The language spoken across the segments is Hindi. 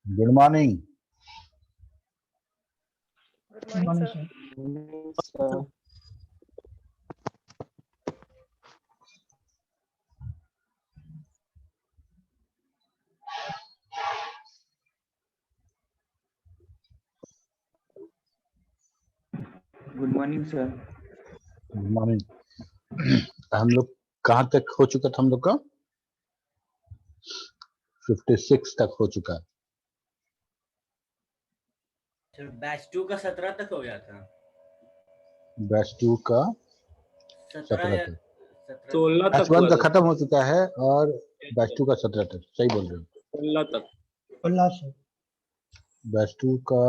Good morning. Good morning, sir. Good morning sir. Good morning. हम लोग कहाँ तक हो चुका था? हम लोग का 56 तक हो चुका है। सर बैच 2 का 17 तक हो गया था। बैच 2 का 17 17 या तक, 16 बैच तक 1 हुआ का था। खत्म हो चुका है और बैच 2 का 17 तक। सही बोल रहे हो? 16 तक। 16 से बैच 2 का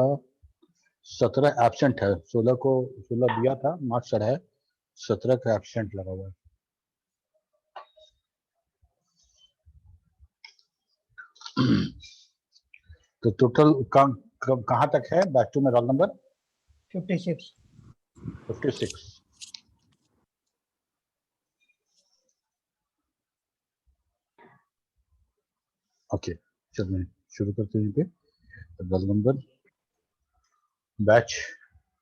17 एब्सेंट है। 16 को 16 दिया था, मार्क्स है, 17 का एब्सेंट लगा हुआ है। तो टोटल कहाँ तक है बैच 2 में? Roll number 56। 56। ओके, चलिए शुरू करते हैं। पे रोल नंबर बैच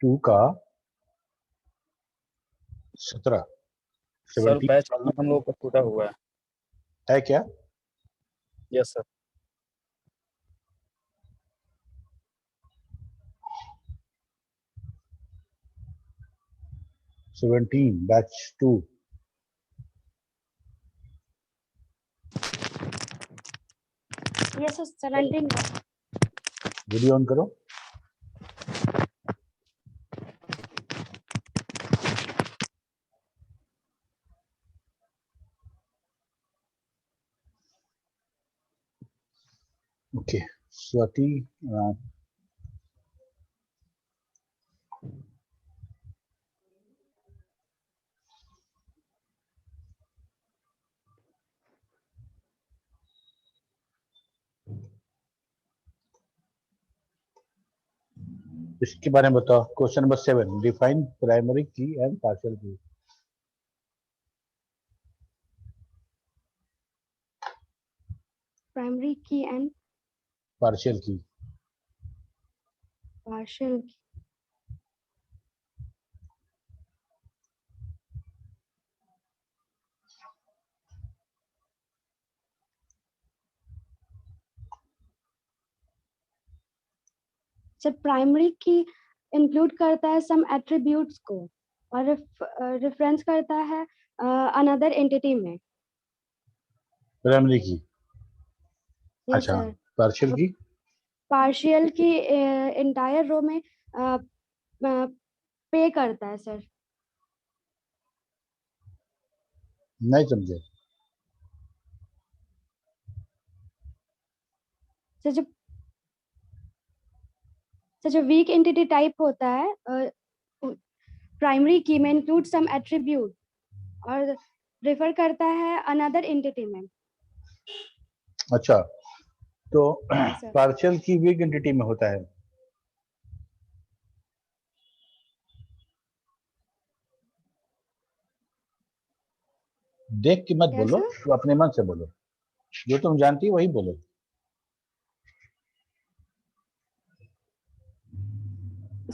2 का 17 सर बैच हम लोग का टूटा हुआ है क्या? Yes sir. Batch 2 yes sir 17। Video on करो। ओके, स्वाति इसके बारे में बताओ। क्वेश्चन नंबर 7, डिफाइन प्राइमरी की एंड पार्शियल की। प्राइमरी की एंड पार्शियल की। पार्शियल की। सर प्राइमरी की इंक्लूड करता है सम एट्रीब्यूट्स को और रेफरेंस करता है अनदर एंटिटी में। प्राइमरी की। यस अच्छा, सर। पार्शियल की। पार्शियल की एंटायर रो में पे करता है सर। नहीं समझे। सर जो वीक एंटिटी टाइप होता है प्राइमरी की में इंक्लूड सम एट्रीब्यूट और रेफर करता है अनदर एंटिटी में। अच्छा, तो Yes, sir. पार्शियल की वीक एंटिटी में होता है। देख के मत Yes, बोलो, sir. तो अपने मन से बोलो, जो तुम जानती हो वही बोलो।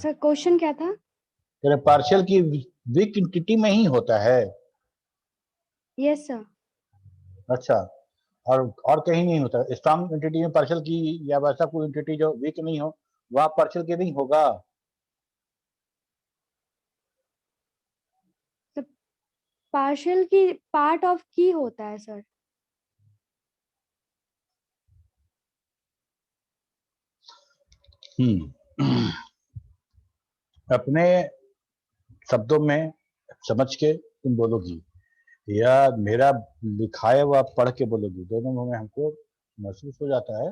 सर क्वेश्चन क्या था? तेरे पार्शियल की वीक एंटिटी में ही होता है। Yes sir. अच्छा, और कहीं नहीं होता? स्ट्रॉन्ग एंटिटी में पार्शियल की या वैसा कोई एंटिटी जो वीक नहीं हो वहाँ पार्शियल की नहीं होगा। पार्शियल की पार्ट ऑफ की होता है सर। अपने शब्दों में समझ के तुम बोलोगी या मेरा लिखाया हुआ पढ़ के बोलोगी, दोनों में हमको महसूस हो जाता है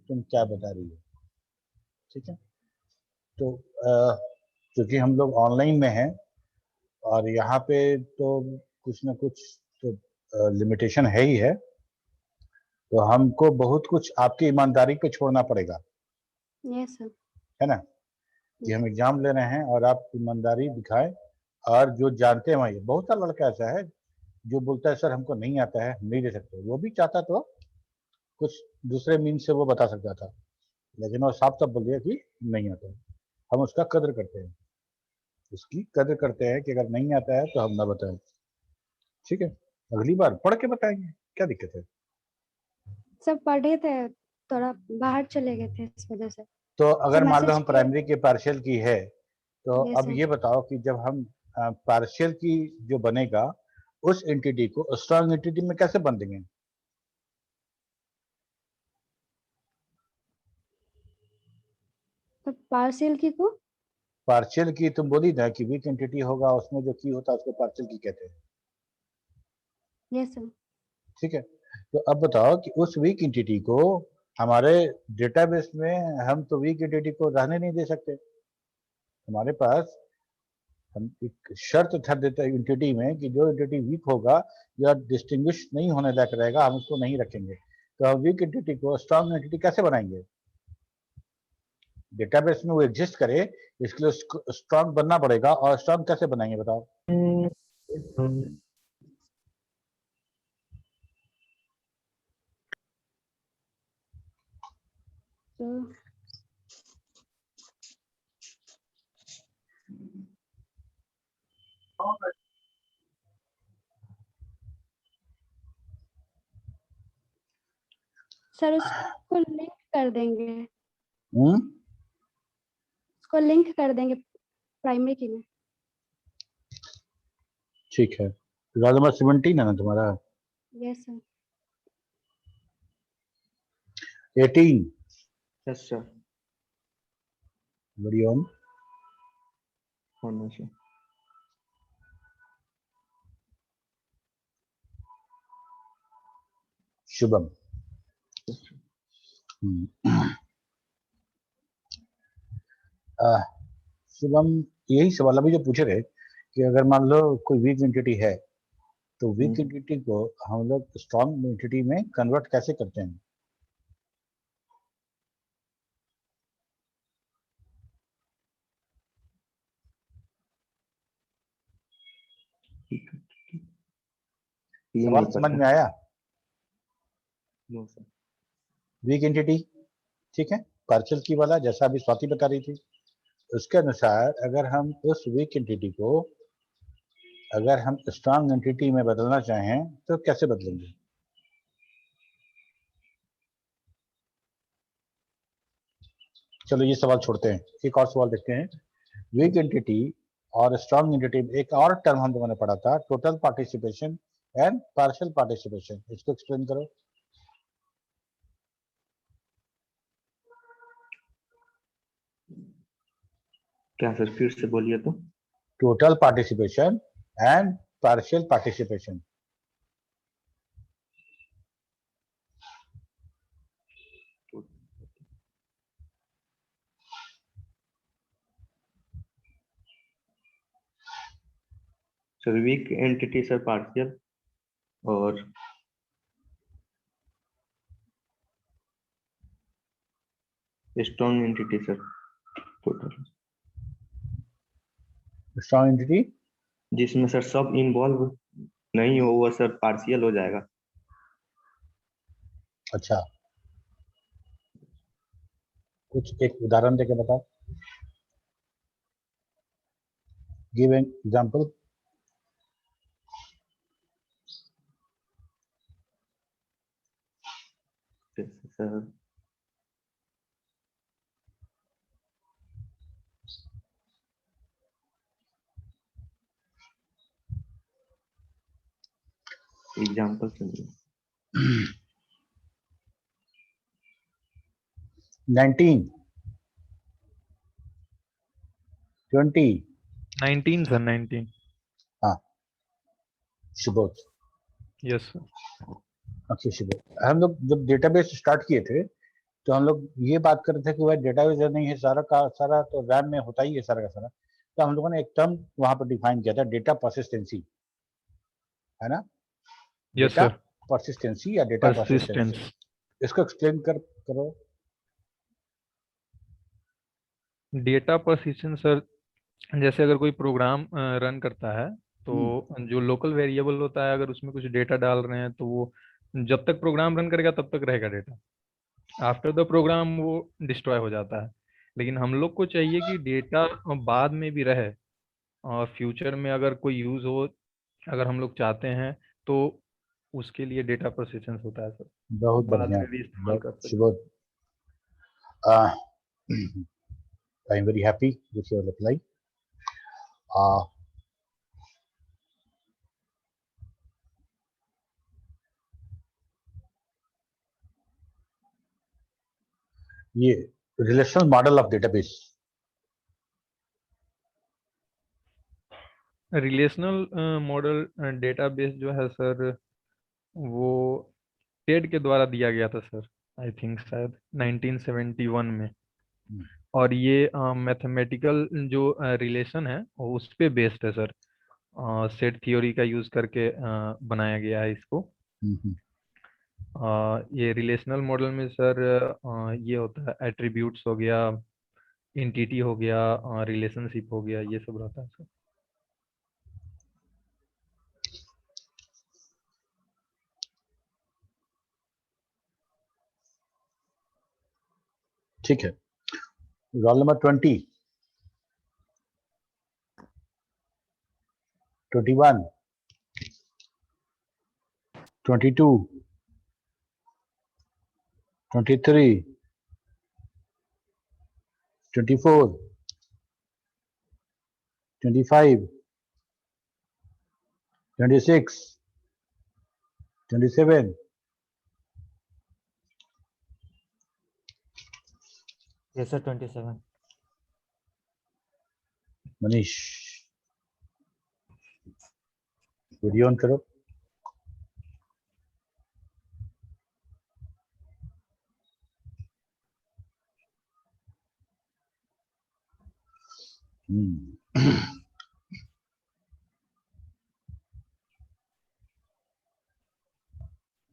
तुम क्या बता रही हो। ठीक है, तो क्योंकि हम लोग ऑनलाइन में हैं और यहाँ पे तो कुछ ना कुछ तो लिमिटेशन है ही है, तो हमको बहुत कुछ आपकी ईमानदारी पे छोड़ना पड़ेगा, यस सर। है ना, कि हम एग्जाम ले रहे हैं और आप ईमानदारी दिखाएं। और जो जानते हैं वही, बहुत सारा लड़का ऐसा है जो बोलता है सर हमको नहीं आता है, नहीं दे सकते, वो भी चाहता तो कुछ दूसरे मीन से वो बता सकता था, लेकिन वो साफ साफ बोल दिया कि नहीं आता है। हम उसका कद्र करते हैं, उसकी कद्र करते हैं कि अगर नहीं आता है तो हम ना बताएं। ठीक है, अगली बार पढ़ के बताएंगे, क्या दिक्कत है। सब पढ़े थे, थोड़ा बाहर चले गए थे इस वजह से। तो अगर मान लो मैसेज हम किए। प्राइमरी के पार्शियल की है, तो Yes, अब sir. ये बताओ कि जब हम पार्शियल की जो बनेगा उस एंटिटी को स्ट्रॉन्ग एंटिटी में कैसे बन देंगे। तो पार्शियल की को पार्शियल की तुम बोली ना कि वीक एंटिटी होगा, उसमें जो की होता है उसको पार्शियल की कहते हैं। Yes sir. ठीक है, तो अब बताओ कि उस वीक एंटिटी को हमारे डेटाबेस में हम तो वीक एंटिटी को रहने नहीं दे सकते। हमारे पास हम एक शर्त धर देते हैं एंटिटी में कि जो एंटिटी वीक होगा या डिस्टिंग्विश नहीं होने लायक रहेगा हम उसको नहीं रखेंगे। तो हम वीक एंटिटी को स्ट्रॉन्ग एंटिटी कैसे बनाएंगे। डेटाबेस में वो एग्जिस्ट करे इसके लिए स्ट्रॉन्ग बनना पड़ेगा, और स्ट्रॉन्ग कैसे बनाएंगे बताओ। तो सर उसको लिंक कर देंगे, उसको लिंक कर देंगे प्राइमरी की में। ठीक है, रोल नंबर 17 है ना तुम्हारा। Yes sir. 18 yes sir. बढ़िया। होना चाहिए। शुभम। शुभम, यही सवाल अभी जो पूछे थे कि अगर मान लो कोई वीक एंटिटी है तो वीक एंटिटी को हम लोग स्ट्रॉन्ग एंटिटी में कन्वर्ट कैसे करते हैं। ये सवाल नहीं समझ पता। में आया। No sir. वीक एंटिटी, ठीक है, पार्शियल की वाला जैसा अभी स्वाति बता रही थी, उसके अनुसार अगर हम उस वीक एंटिटी को अगर हम स्ट्रॉन्ग एंटिटी में बदलना चाहें तो कैसे बदलेंगे। चलो ये सवाल छोड़ते हैं, एक और सवाल देखते हैं। वीक एंटिटी और स्ट्रॉन्ग एंटिटी, एक और टर्म हम लोगों ने पढ़ा था, total participation and partial participation, इसको एक्सप्लेन करो। क्या सर, फिर से बोलिए तो। Total participation and partial participation. Sir weak entity sir partial और strong entity sir total. Strong entity जिसमें सर सब इन्वॉल्व नहीं हो वो सर पार्शियल हो जाएगा। अच्छा, कुछ एक उदाहरण देके बताओ, give an example. Sir example सुनिए। 19 20 19 सर 19। हाँ शुभोध यस सर। अच्छा शुभोध, हम लोग जब डेटाबेस स्टार्ट किए थे तो हम लोग ये बात कर रहे थे कि भाई डेटाबेस नहीं है सारा का सारा, तो रैम में होता ही है सारा का सारा। तो हम लोगों ने एक टर्म वहां पर डिफाइन किया था, डेटा परसिस्टेंसी, है ना? Yes data sir. परसिस्टेंसी या डेटा परसिस्टेंसी, परसिस्टेंस। इसको एक्सप्लेन करो। डेटा परसिस्टेंस सर, जैसे अगर कोई प्रोग्राम रन करता है तो जो लोकल वेरिएबल होता है, अगर उसमें कुछ डेटा डाल रहे हैं तो वो जब तक प्रोग्राम रन करेगा तब तक रहेगा डेटा। आफ्टर द प्रोग्राम वो डिस्ट्रॉय हो जाता है। लेकिन हम लोग को चाहिए कि डेटा बाद में भी रहे, और फ्यूचर में अगर कोई यूज हो, अगर हम लोग चाहते हैं तो उसके लिए डेटा परसिस्टेंस होता है सर। बहुत बाद बढ़िया, में भी इस्तेमाल कर सकते हैं। Shubhodh, I am very happy with your reply. ये relational model of database, relational model database जो है सर, वो टेड के द्वारा दिया गया था सर, आई थिंक शायद 1971 में। और ये मैथमेटिकल जो रिलेशन है वो उस पे बेस्ड है सर। सेट थ्योरी का यूज करके बनाया गया है इसको। ये रिलेशनल मॉडल में सर ये होता है, एट्रीब्यूट्स हो गया, एंटिटी हो गया, रिलेशनशिप हो गया, ये सब रहता है सर। ठीक है। Roll number 20, 21, 22, 23, 24, 25, 26, 27, Yes, sir, 27. Manish video on करो।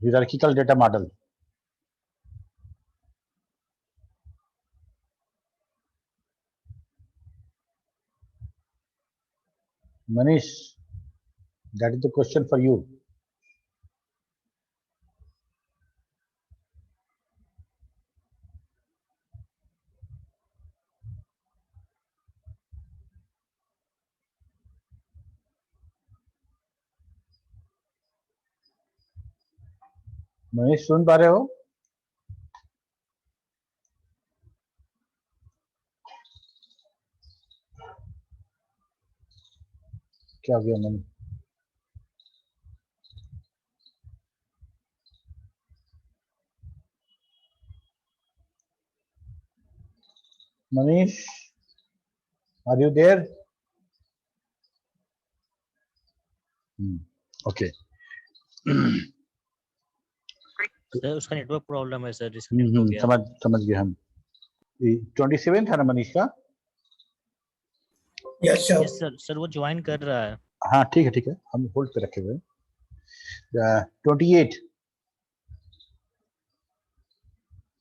hierarchical data model, Manish, that is the question for you. Manish सुन पा रहे हो? क्या हो गया Manish? Manish, are you there? Okay. Sir उसका नेटवर्क प्रॉब्लम है सर, डिस्कनेक्ट हो गया। समझ गए हम। 27 था ना मनीष का? Yes sir. Yes sir, sir वो ज्वाइन कर रहा है। हाँ ठीक है, हम होल्ड पे रखे हुए हैं। 28,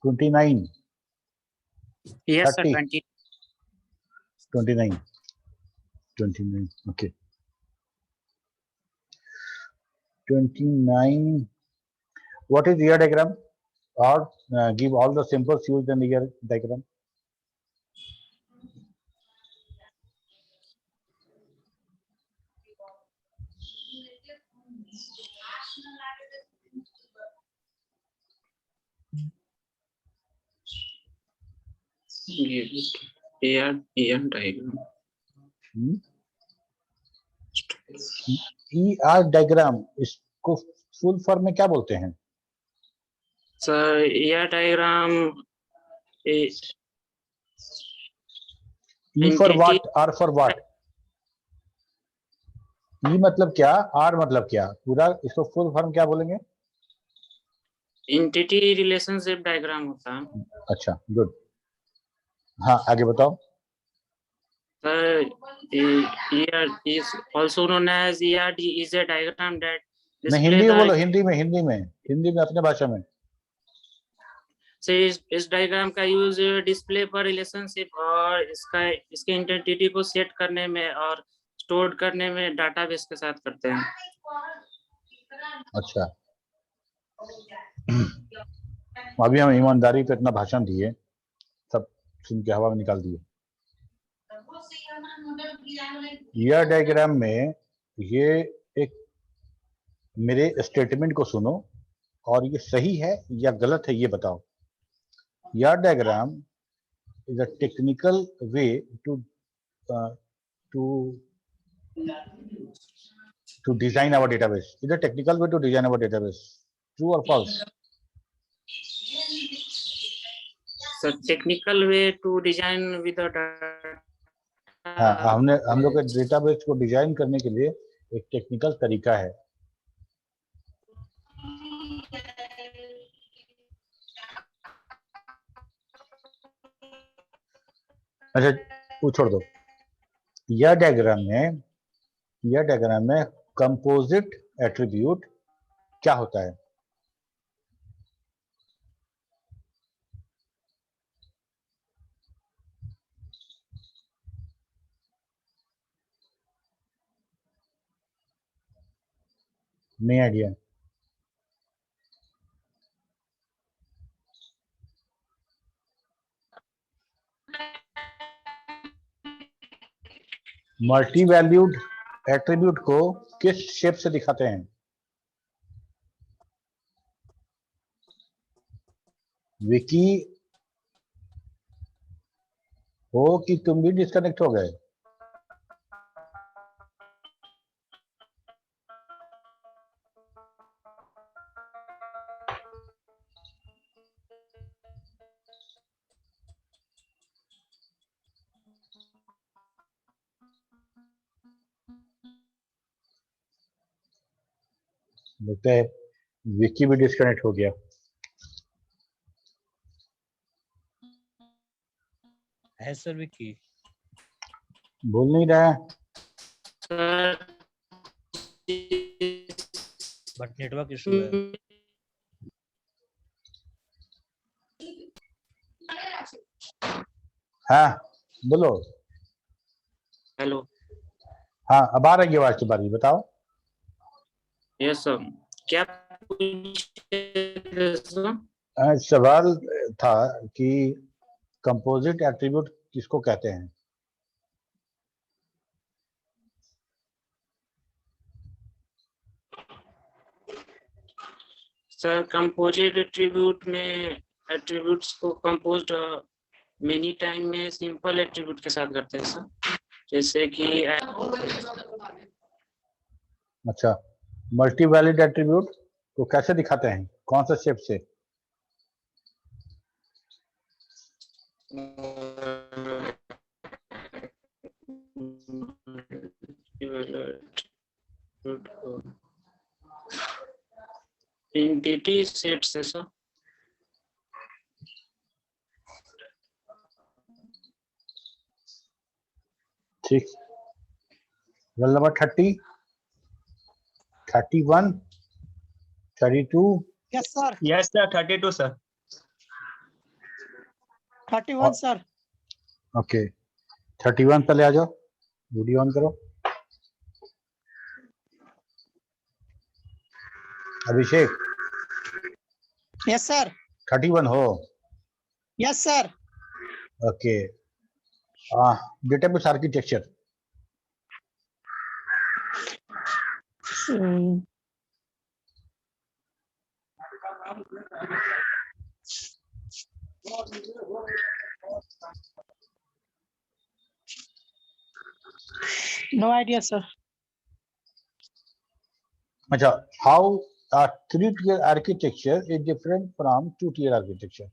29, Yes, sir. 30, 29, okay. 29. What is ear diagram? Or give all the symbols used in the ear diagram. ER diagram. ER diagram इसको फुल फॉर्म में क्या बोलते हैं? Sir, ER diagram is E for Entity- what, R for what? E मतलब क्या, R मतलब क्या, पूरा इसको फुल फॉर्म क्या बोलेंगे? एंटिटी रिलेशनशिप डायग्राम होता है अच्छा, गुड। हाँ, आगे बताओ। Sir. ER is also known as ERD is a diagram that नहीं, display हिंदी में the बोलो, हिंदी में अपने भाषा में। से इस डायग्राम का यूज डिस्प्ले पर रिलेशनशिप और इसके इंटिटी को सेट करने में और स्टोर करने में डाटाबेस के साथ करते हैं। अच्छा, अभी हम ईमानदारी पे अपना भाषण दिए, सब सुन के हवा में निकाल दिए। यह डायग्राम में ये एक, मेरे स्टेटमेंट को सुनो और ये सही है या गलत है ये बताओ। यह diagram is a technical way to design our database. It's a technical way to design our database. True or false? So technical way to design with the data. हाँ, हम लोग के डेटाबेस को डिजाइन करने के लिए एक टेक्निकल तरीका है। अच्छा, वो छोड़ दो। यह डायग्राम में कंपोजिट एट्रीब्यूट क्या होता है? नहीं आइडिया। मल्टी वैल्यूड एट्रीब्यूट को किस शेप से दिखाते हैं? विकी हो कि तुम भी डिस्कनेक्ट हो गए? लगता है विकी भी डिस्कनेक्ट हो गया। है सर विकी। बोल नहीं रहा है। बट नेटवर्क इशू है। हाँ, बोलो। हेलो। हाँ, अब आ रही है आवाज तुम्हारी, बताओ। यस सर, क्या सवाल था कि कंपोजिट एट्रीब्यूट किसको कहते हैं? सर कंपोजिट एट्रीब्यूट में एट्रीब्यूट्स को कंपोज्ड मेनी टाइम में सिंपल एट्रीब्यूट के साथ करते हैं सर, जैसे कि अच्छा, मल्टी वैलिड एट्रीब्यूट को कैसे दिखाते हैं, कौन सा शेप से? एंटिटी सेट से सर। ठीक। Roll number 30, 31, 32। Yes sir. Yes sir, 32 sir. 31 sir. Okay, 31 पहले आ जाओ, वीडियो ऑन करो। अभिषेक। Yes sir. 31 हो? Yes sir. Okay, database architecture. No idea sir. अच्छा, how a 3-tier architecture is different from 2-tier architecture?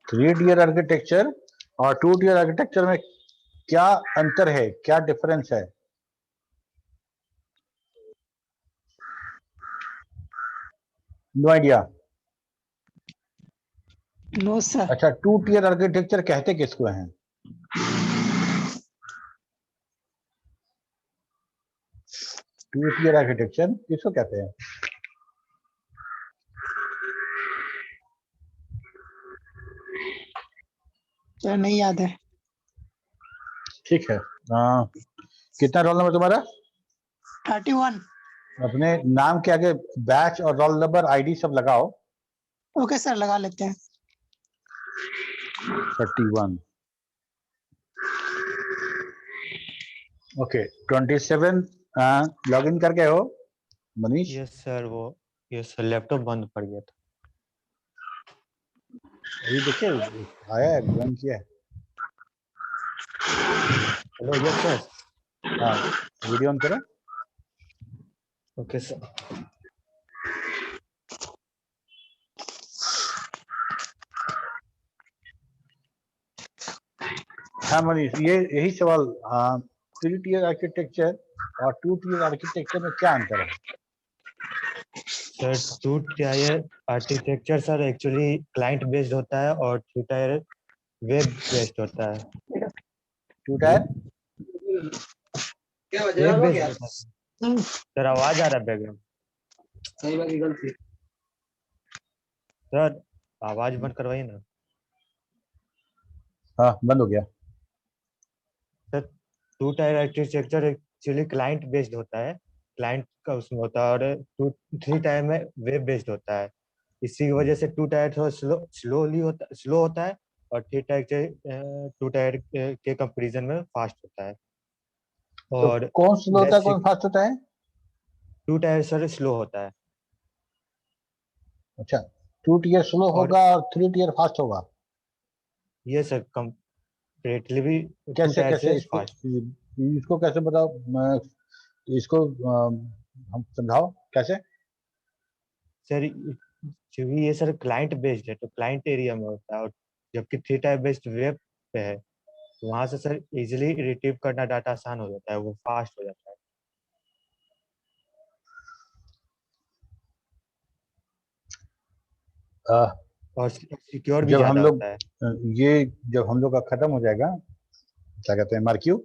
3 tier architecture और 2 tier आर्किटेक्चर में क्या अंतर है, क्या डिफरेंस है? No idea. No sir. अच्छा, 2 tier आर्किटेक्चर कहते किसको हैं? टू टियर आर्किटेक्चर किसको कहते हैं? सर नहीं याद है। ठीक है। कितना रोल नंबर तुम्हारा? 31। अपने नाम के आगे बैच और रोल नंबर आईडी सब लगाओ। ओके सर, लगा लेते हैं। 31। ओके, 27 लॉग इन करके हो मनीष? यस सर, वो यस सर, लैपटॉप बंद पड़ गया था। अभी देखिए आया है, ज्वाइन किया है। Hello, yes sir. हाँ, वीडियो ऑन करो। Okay sir. हाँ मनीष, ये यही सवाल। 3 tier आर्किटेक्चर और 2 tier आर्किटेक्चर में क्या अंतर है? Sir 2 tier architecture sir actually client based होता है और 3 टायर वेब बेस्ड होता है। 2 tier वेब बेस्ड होता है। सर आवाज आ रहा है बैकग्राउंड। सर आवाज बंद करवाइए ना। हाँ, बंद हो गया। Sir 2 tier architecture actually client based होता है, क्लाइंट का उसमें होता है, और 3 टायर में वेब बेस्ड होता है। इसी की वजह से 2 टायर थोड़ा स्लो होता है और 3 टायर 2 टायर के कंपैरिजन में फास्ट होता है। तो और कौन स्लो होता है, लेस कौन फास्ट होता है? 2 टायर सर स्लो होता है अच्छा, 2 tier स्लो और होगा और 3 tier फास्ट होगा। ये सर कंपैरेटिवली भी 2 कैसे टायर कैसे से इसको फास्ट। इसको कैसे बताओ? इसको हम समझाओ कैसे। सर क्योंकि ये सर क्लाइंट बेस्ड है तो क्लाइंट एरिया में होता है, और जबकि 3 टायर बेस्ड वेब पे है तो वहां से सर इजीली रिट्रीव करना डाटा आसान हो जाता है, वो फास्ट हो जाता है अ, और सिक्योर भी जब हम ज्यादा लोग होता है। ये जब हम लोग का खत्म हो जाएगा, क्या कहते हैं, मार्क्यू,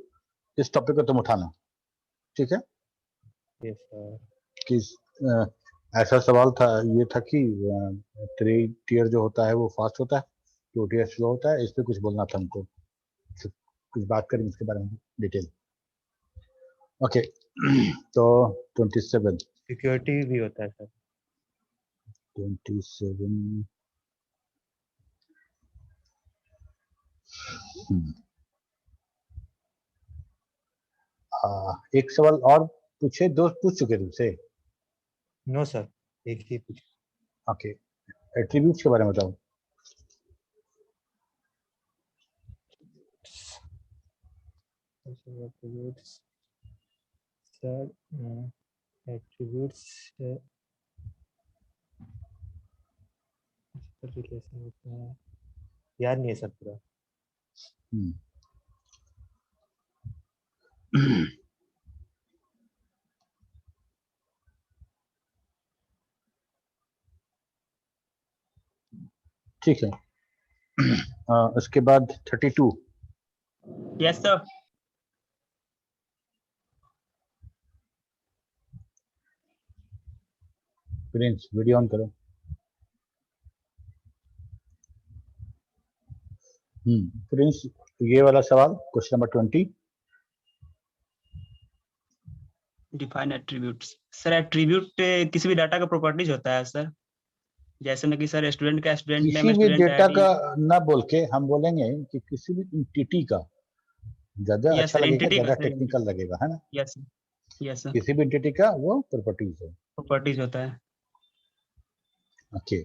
इस टॉपिक को तुम उठाना, ठीक है? Yes sir. कि ऐसा सवाल था, ये था कि 3 tier जो होता है वो फास्ट होता है, 2 tier स्लो होता है। इस पे कुछ बोलना था हमको, कुछ बात करें इसके बारे में डिटेल। ओके, तो 27 सिक्योरिटी भी होता है सर। 27 एक सवाल और पूछे, दोस्त पूछ चुके तुमसे। नो सर, एक ही पूछ। ओके, एट्रीब्यूट्स के बारे में बताओ। सर एट्रीब्यूट्स रिलेशन होता है, याद नहीं है सर पूरा। ठीक है। उसके बाद 32। Yes sir. Prince, video on करो। प्रिंस, ये वाला सवाल, question number 20। Define attributes. Sir attribute किसी भी डाटा का प्रॉपर्टीज होता है सर, जैसे ना कि सर स्टूडेंट का स्टूडेंट नेम, किसी भी स्टूडेंट डेटा आईडी। का ना बोल के हम बोलेंगे कि किसी भी एंटिटी का, ज्यादा यस अच्छा सर, लगेगा, एंटिटी का ज्यादा सर। टेक्निकल लगेगा, है ना? यस यस सर, किसी भी एंटिटी का वो प्रॉपर्टीज है। प्रॉपर्टीज होता है। ओके,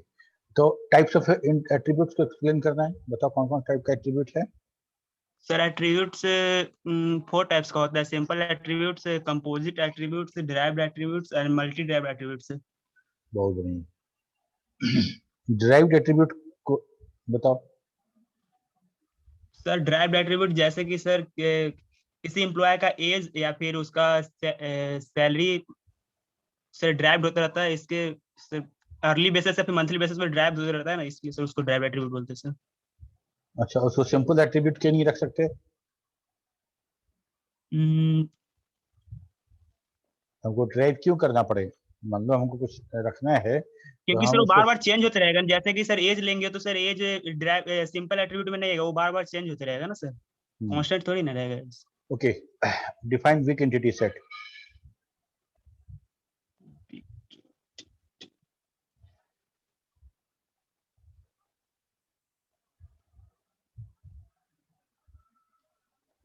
तो टाइप्स ऑफ एट्रीब्यूट्स को एक्सप्लेन करना है, बताओ कौन कौन टाइप का एट्रीब्यूट है? सर एट्रीब्यूट्स 4 टाइप्स का होता है, simple attributes, composite attributes, derived attributes and multi derived attributes. बहुत बढ़िया। डिराइव्ड एट्रीब्यूट को बताओ। सर ड्राइव्ड एट्रीब्यूट जैसे कि सर किसी एम्प्लॉय का एज या फिर उसका सैलरी सर ड्राइव्ड होता रहता है, इसके अर्ली बेसिस या फिर मंथली बेसिस पे ड्राइव्ड होता रहता है ना, इसलिए सर उसको ड्राइव्ड एट्रीब्यूट बोलते हैं सर। अच्छा, उसको सिंपल एट्रीब्यूट क्यों नहीं रख सकते? हमको ड्राइव क्यों करना पड़े? मान लो हमको कुछ रखना है तो क्योंकि हम सर वो उसको बार बार चेंज होते रहेगा, जैसे कि सर एज लेंगे तो sir age derived simple attribute में नहीं रहेगा, वो बार बार चेंज होते रहेगा ना सर, कांस्टेंट थोड़ी ना रहेगा। Okay, define weak entity set.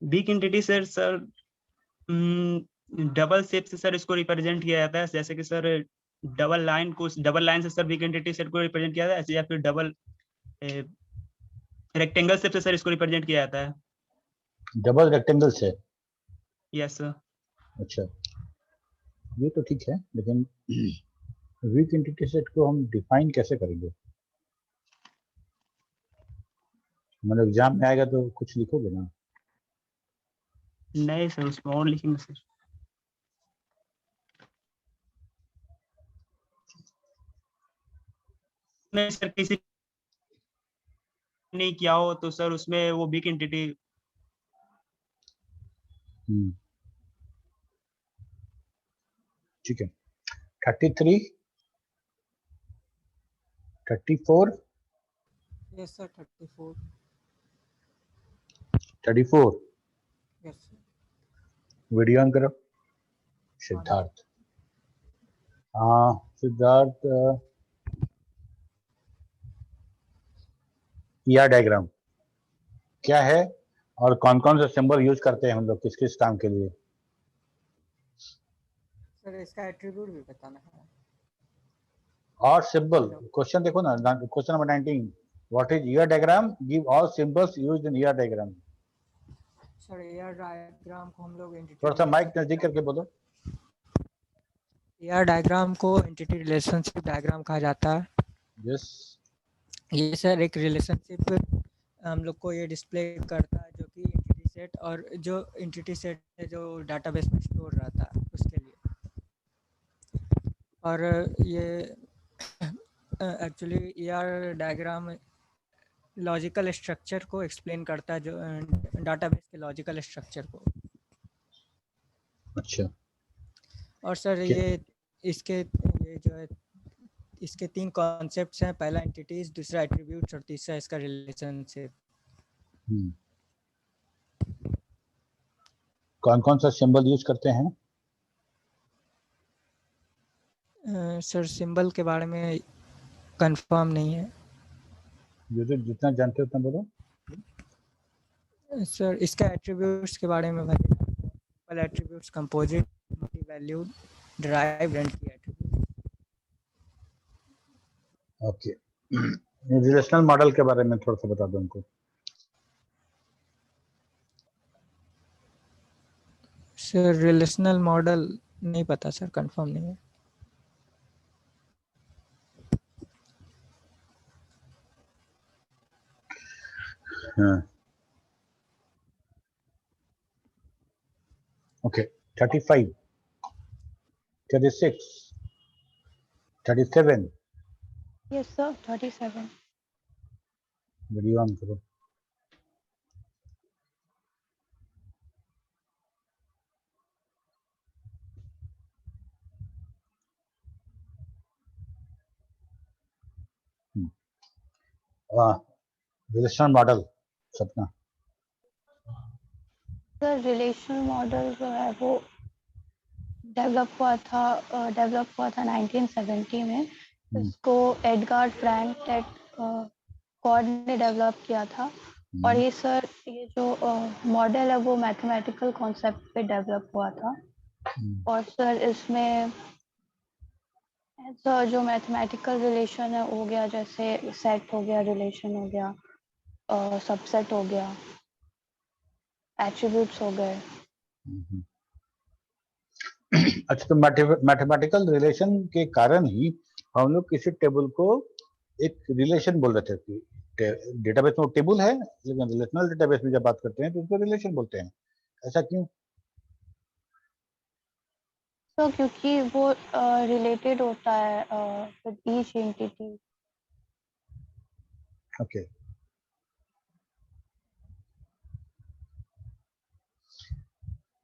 Week entity sir double shape से सर इसको रिप्रेजेंट किया जाता है, जैसे कि सर डबल लाइन से सर वीक एंटिटी सेट को रिप्रेजेंट किया जाता है, या फिर डबल रेक्टेंगल शेप से सर इसको रिप्रेजेंट किया जाता है। डबल रेक्टेंगल से? Yes sir. अच्छा, ये तो ठीक है, लेकिन वीक एंटिटी सेट को हम डिफाइन कैसे करेंगे? मतलब एग्जाम में आएगा तो कुछ लिखोगे ना? नहीं सर, उसमें और लिखेंगे सर। नहीं सर, किसी नहीं किया हो तो सर उसमें वो वीक एंटिटी। ठीक है। 33, 34, yes sir 34, 34 yes sir. Video on करो। सिद्धार्थ, हाँ सिद्धार्थ, ER डायग्राम क्या है और कौन कौन से सिंबल यूज करते हैं हम लोग किस किस काम के लिए? सर इसका एट्रीब्यूट भी बताना है। और सिंबल, क्वेश्चन देखो ना, question number 19, what is ER diagram? Give all symbols used in ER diagram. Sir ER diagram को हम लोग एंटिटी, थोड़ा सा माइक नजदीक करके बोलो। ER डायग्राम को एंटिटी रिलेशनशिप डायग्राम कहा जाता है। यस। ये सर एक रिलेशनशिप हम लोग को ये डिस्प्ले करता है, जो कि एंटिटी सेट और जो एंटिटी सेट है जो डाटाबेस में स्टोर रहता है उसके लिए। और ये actually ER diagram logical structure को एक्सप्लेन करता है, जो डाटाबेस के लॉजिकल स्ट्रक्चर को। अच्छा। और सर ये जो है इसके 3 कॉन्सेप्ट्स हैं, पहला एंटिटीज, दूसरा एट्रीब्यूट्स और तीसरा इसका रिलेशनशिप। कौन कौन सा सिंबल यूज करते हैं? सर सिंबल के बारे में कंफर्म नहीं है। जितना जानते हो उतना बोलो। सर इसका एट्रीब्यूट्स के बारे में बताइए। Attributes composite, multi valued, derived and की एट्रीब्यूट। ओके, रिलेशनल मॉडल के बारे में थोड़ा सा बता दो हमको। सर रिलेशनल मॉडल नहीं पता सर, कंफर्म नहीं है। हाँ, okay. 35, 36, 37। Yes sir 37। Video on करो। रिलेशनल मॉडल सपना। सर रिलेशनल मॉडल जो है वो डेवलप हुआ था 1970 में। इसको एडगार फ्रैंक कॉर्ड ने डेवलप किया था। और ये सर ये जो मॉडल है वो मैथमेटिकल कॉन्सेप्ट पे डेवलप हुआ था। और सर इसमें सर जो मैथमेटिकल रिलेशन है हो गया, जैसे सेट हो गया, रिलेशन हो गया, सबसेट हो गया, एट्रीब्यूट्स हो गए। अच्छा, तो मैथमेटिकल रिलेशन के कारण ही हम लोग किसी टेबल को एक रिलेशन बोल रहे थे कि डेटाबेस में टेबल है, लेकिन रिलेशनल डेटाबेस में जब बात करते हैं तो उसको रिलेशन बोलते हैं। ऐसा क्यों? तो क्योंकि वो रिलेटेड होता है विद ईच एंटिटी। ओके,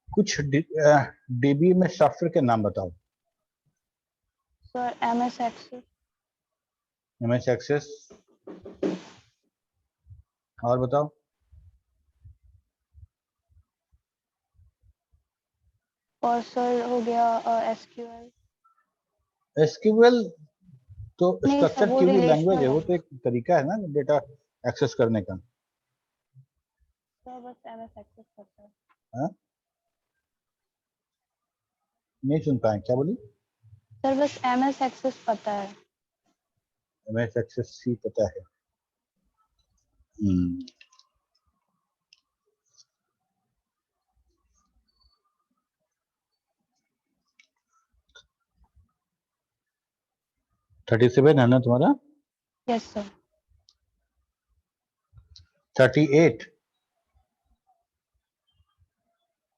कुछ डीबी में सॉफ्टवेयर के नाम बताओ। Sir MS Access, MS Access, और बताओ। और सर हो गया एसक्यूएल। एसक्यूएल तो नहीं सर, स्ट्रक्चर वो क्यूरी लैंग्वेज है, रिलेशनल वो है। तो एक तरीका है ना डेटा एक्सेस करने का। सर बस एमएस एक्सेस पता है। हाँ? नहीं सुन पाए, क्या बोली? सर बस एमएस एक्सेस पता है। एमएस एक्सेस सी पता है। हम्म, थर्टी सेवन है ना तुम्हारा? Yes sir. 38,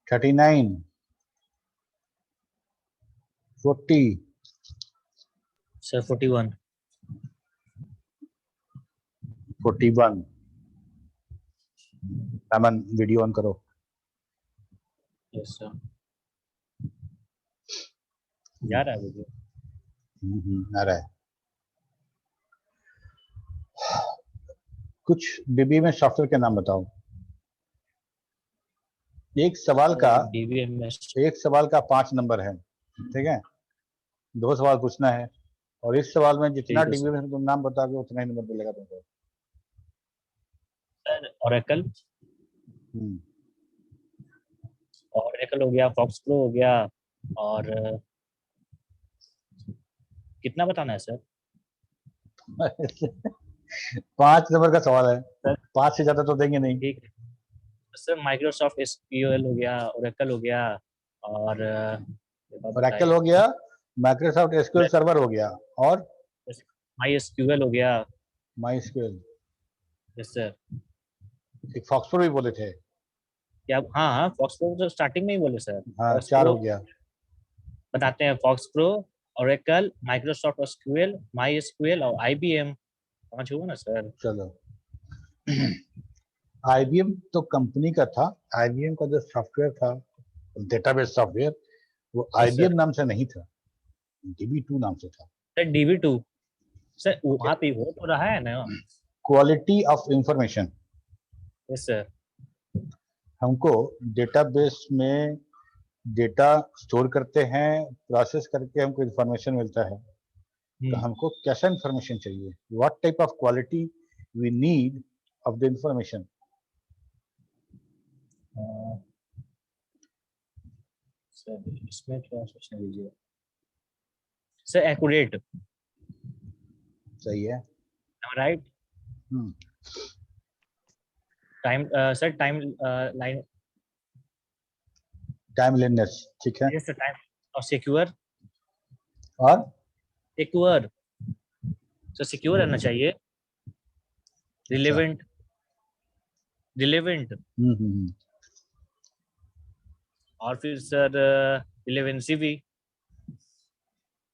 39, 40, sir 41। 41। Aman video on करो। यस सर, जा रहा है वीडियो। आ रहा है। कुछ डीबी में सॉफ्टवेयर के नाम बताओ। एक सवाल का डीबीएमएस। एक सवाल का 5 नंबर है, ठीक है? 2 सवाल पूछना है, और इस सवाल में जितना ठीक है डीबी सर। में तुम नाम बताओगे उतना ही नंबर मिलेगा तुमको। सर ओरेकल, ओरेकल हो गया, फॉक्स प्रो हो गया, और कितना बताना है सर? 5 नंबर का सवाल है, 5 से ज्यादा तो देंगे नहीं। ठीक है सर, माइक्रोसॉफ्ट एसक्यूएल हो गया, ओरेकल हो गया, और ओरेकल हो गया, माइक्रोसॉफ्ट एसक्यूएल सर्वर हो गया, और माई एसक्यूएल हो गया। My SQL. Yes sir. एक फॉक्स प्रो भी बोले थे। क्या? हाँ हाँ, फॉक्स प्रो तो स्टार्टिंग में ही बोले सर। हाँ, फॉक्स 4 प्रो हो गया। बताते हैं, FoxPro, Oracle, Microsoft SQL, MySQL और आईबीएम। 5 हुआ ना सर? चलो, आईबीएम तो कंपनी का था। आईबीएम का जो सॉफ्टवेयर था, डेटाबेस सॉफ्टवेयर, वो आईबीएम नाम से नहीं था, DB2 नाम से था। सर DB2 सर, वहाँ पे हो तो रहा है ना? Quality of information. Yes sir. हमको डेटाबेस में डेटा स्टोर करते हैं, प्रोसेस करके हमको इंफॉर्मेशन मिलता है, तो हमको कैसा इंफॉर्मेशन चाहिए, what type of quality we need of the information. Sir इसमें थोड़ा सोचने दीजिए। Sir accurate. सही है, right. Time sir, timeline. Timeliness, ठीक है। Yes sir, time. और सिक्योर। और सिक्योर सर, सिक्योर रहना चाहिए। Relevant, relevant. और फिर सर रिलेवेंसी भी।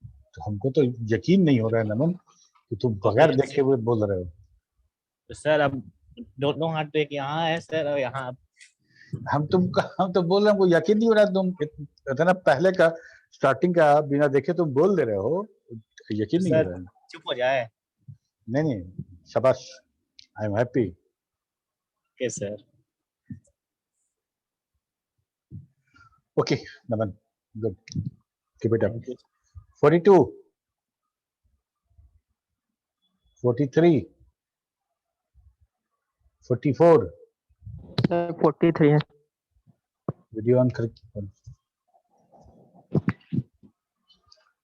तो हमको तो यकीन नहीं हो रहा है नमन कि तुम बगैर देखे हुए बोल रहे हो। तो सर अब दोनों हाथ पे एक यहाँ है सर, और यहाँ हम तो बोल रहे हैं, हमको यकीन नहीं हो रहा, तुम इतना पहले का स्टार्टिंग का बिना देखे तुम बोल दे रहे हो, यकीन नहीं हो रहा है। चुप हो जाए। नहीं, शाबाश, I am happy. Okay sir. Okay Naman, good, keep it up. 42, 43, 44। 43 है। वीडियो ऑन कर।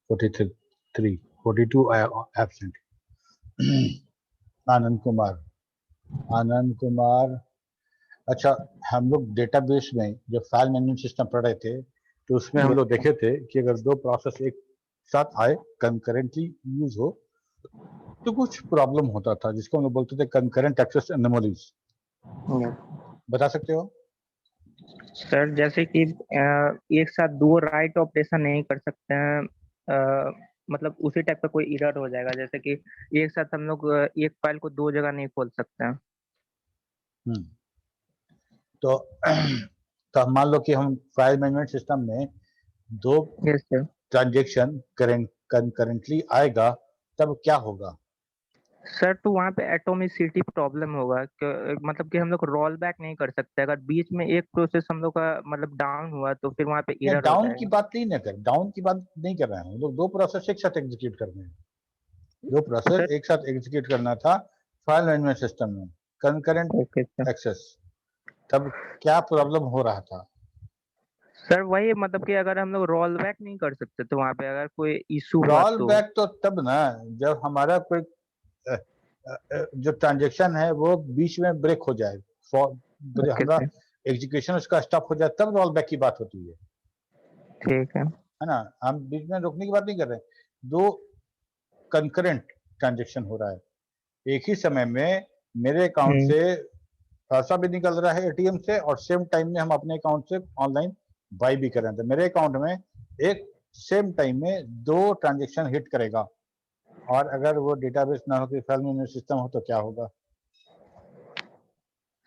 43, 42 एब्सेंट। आनंद कुमार। अच्छा, हम लोग डेटाबेस में जब फाइल मैनेजमेंट सिस्टम पढ़ रहे थे, तो उसमें हम लोग देखे थे कि अगर 2 प्रोसेस एक साथ आए, कंकरेंटली यूज हो, तो कुछ प्रॉब्लम होता था जिसको हम लोग बोलते थे कंकरेंट एक्सेस एनोमलीज। बता सकते हो? सर जैसे कि एक साथ दो राइट ऑपरेशन नहीं कर सकते हैं, मतलब उसी टाइप का कोई एरर हो जाएगा, जैसे कि एक साथ हम लोग एक फाइल को दो जगह नहीं खोल सकते हैं। तो तो हम मान लो कि हम फाइल मैनेजमेंट सिस्टम में दो यस सर। ट्रांजेक्शन कंकरेंटली आएगा तब क्या होगा? सर तो वहाँ पे एटोमिसिटी प्रॉब्लम होगा, मतलब कि हम लोग रोल बैक नहीं कर सकते। अगर बीच में एक प्रोसेस हम लोग का मतलब डाउन हुआ तो फिर वहाँ पे एरर हो डाउन की जाएगा। बात नहीं ना कर, डाउन की बात नहीं कर रहे हैं हम लोग। दो प्रोसेस एक साथ एग्जीक्यूट करने हैं, दो प्रोसेस एक साथ एग्जीक्यूट करना था फाइल मैनेजमेंट सिस्टम में, कंकरेंट ओके सर। एक्सेस। तब क्या प्रॉब्लम हो रहा था? सर वही मतलब कि अगर हम लोग रोल बैक नहीं कर सकते तो वहाँ पे अगर कोई इशू हुआ रोल तो। बैक तो तब ना जब हमारा कोई जो ट्रांजेक्शन है वो बीच में ब्रेक हो जाए, ओके हमारा सर। एग्जीक्यूशन उसका स्टॉप हो जाए, तब रोल बैक की बात होती है ठीक है। ना? हम बीच में रोकने की बात नहीं कर रहे। दो कंकरेंट ट्रांजेक्शन हो रहा है, एक ही समय में मेरे अकाउंट से पैसा भी निकल रहा है एटीएम से और सेम टाइम में हम अपने अकाउंट से ऑनलाइन बाई भी कर रहे हैं, तो मेरे अकाउंट में एक सेम टाइम में दो ट्रांजेक्शन हिट करेगा, और अगर वो डेटाबेस ना हो, फाइल मैनेजमेंट सिस्टम हो, तो क्या होगा?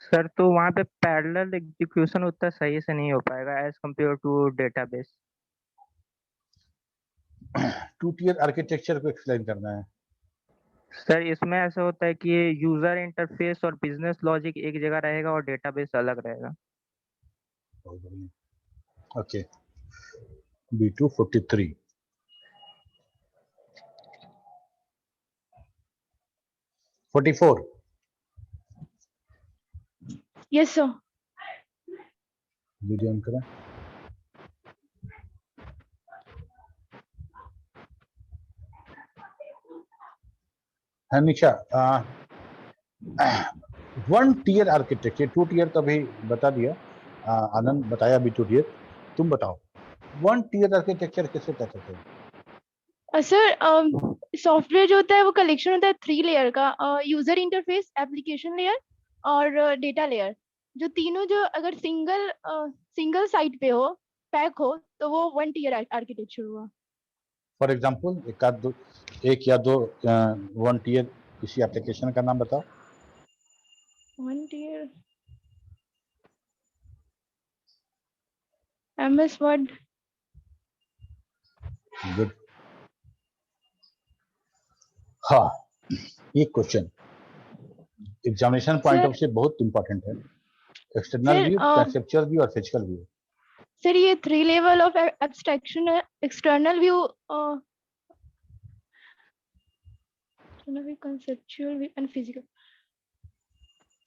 सर तो वहाँ पे पैरेलल एग्जीक्यूशन उतना सही से नहीं हो पाएगा as compare to database. Two tier architecture को एक्सप्लेन करना है। सर इसमें ऐसा होता है कि यूजर इंटरफेस और बिजनेस लॉजिक एक जगह रहेगा और डेटाबेस अलग रहेगा। Okay, B2 43 44 yes sir. Video on करें। हाँ Nisha, one tier architecture, two tier तो अभी बता दिया, आनंद बताया भी टू टियर। तुम बताओ वन टियर आर्किटेक्चर किसे कहते थे? सर सॉफ्टवेयर जो होता है वो कलेक्शन होता है 3 लेयर का, यूजर इंटरफेस, एप्लीकेशन लेयर और डेटा लेयर। जो तीनों जो अगर सिंगल साइट पे हो, पैक हो, तो वो 1 टियर आर्किटेक्चर हुआ। फॉर एग्जाम्पल एक या दो वन टियर किसी एप्लीकेशन का नाम बताओ। 1 टियर MS वर्ड। गुड। हाँ, एक क्वेश्चन एग्जामिनेशन पॉइंट ऑफ से बहुत इंपॉर्टेंट है। एक्सटर्नल व्यू, कंसेप्चुअल व्यू और फिजिकल व्यू। सर ये 3 लेवल ऑफ एब्स्ट्रैक्शन है। External view, conceptual view and physical.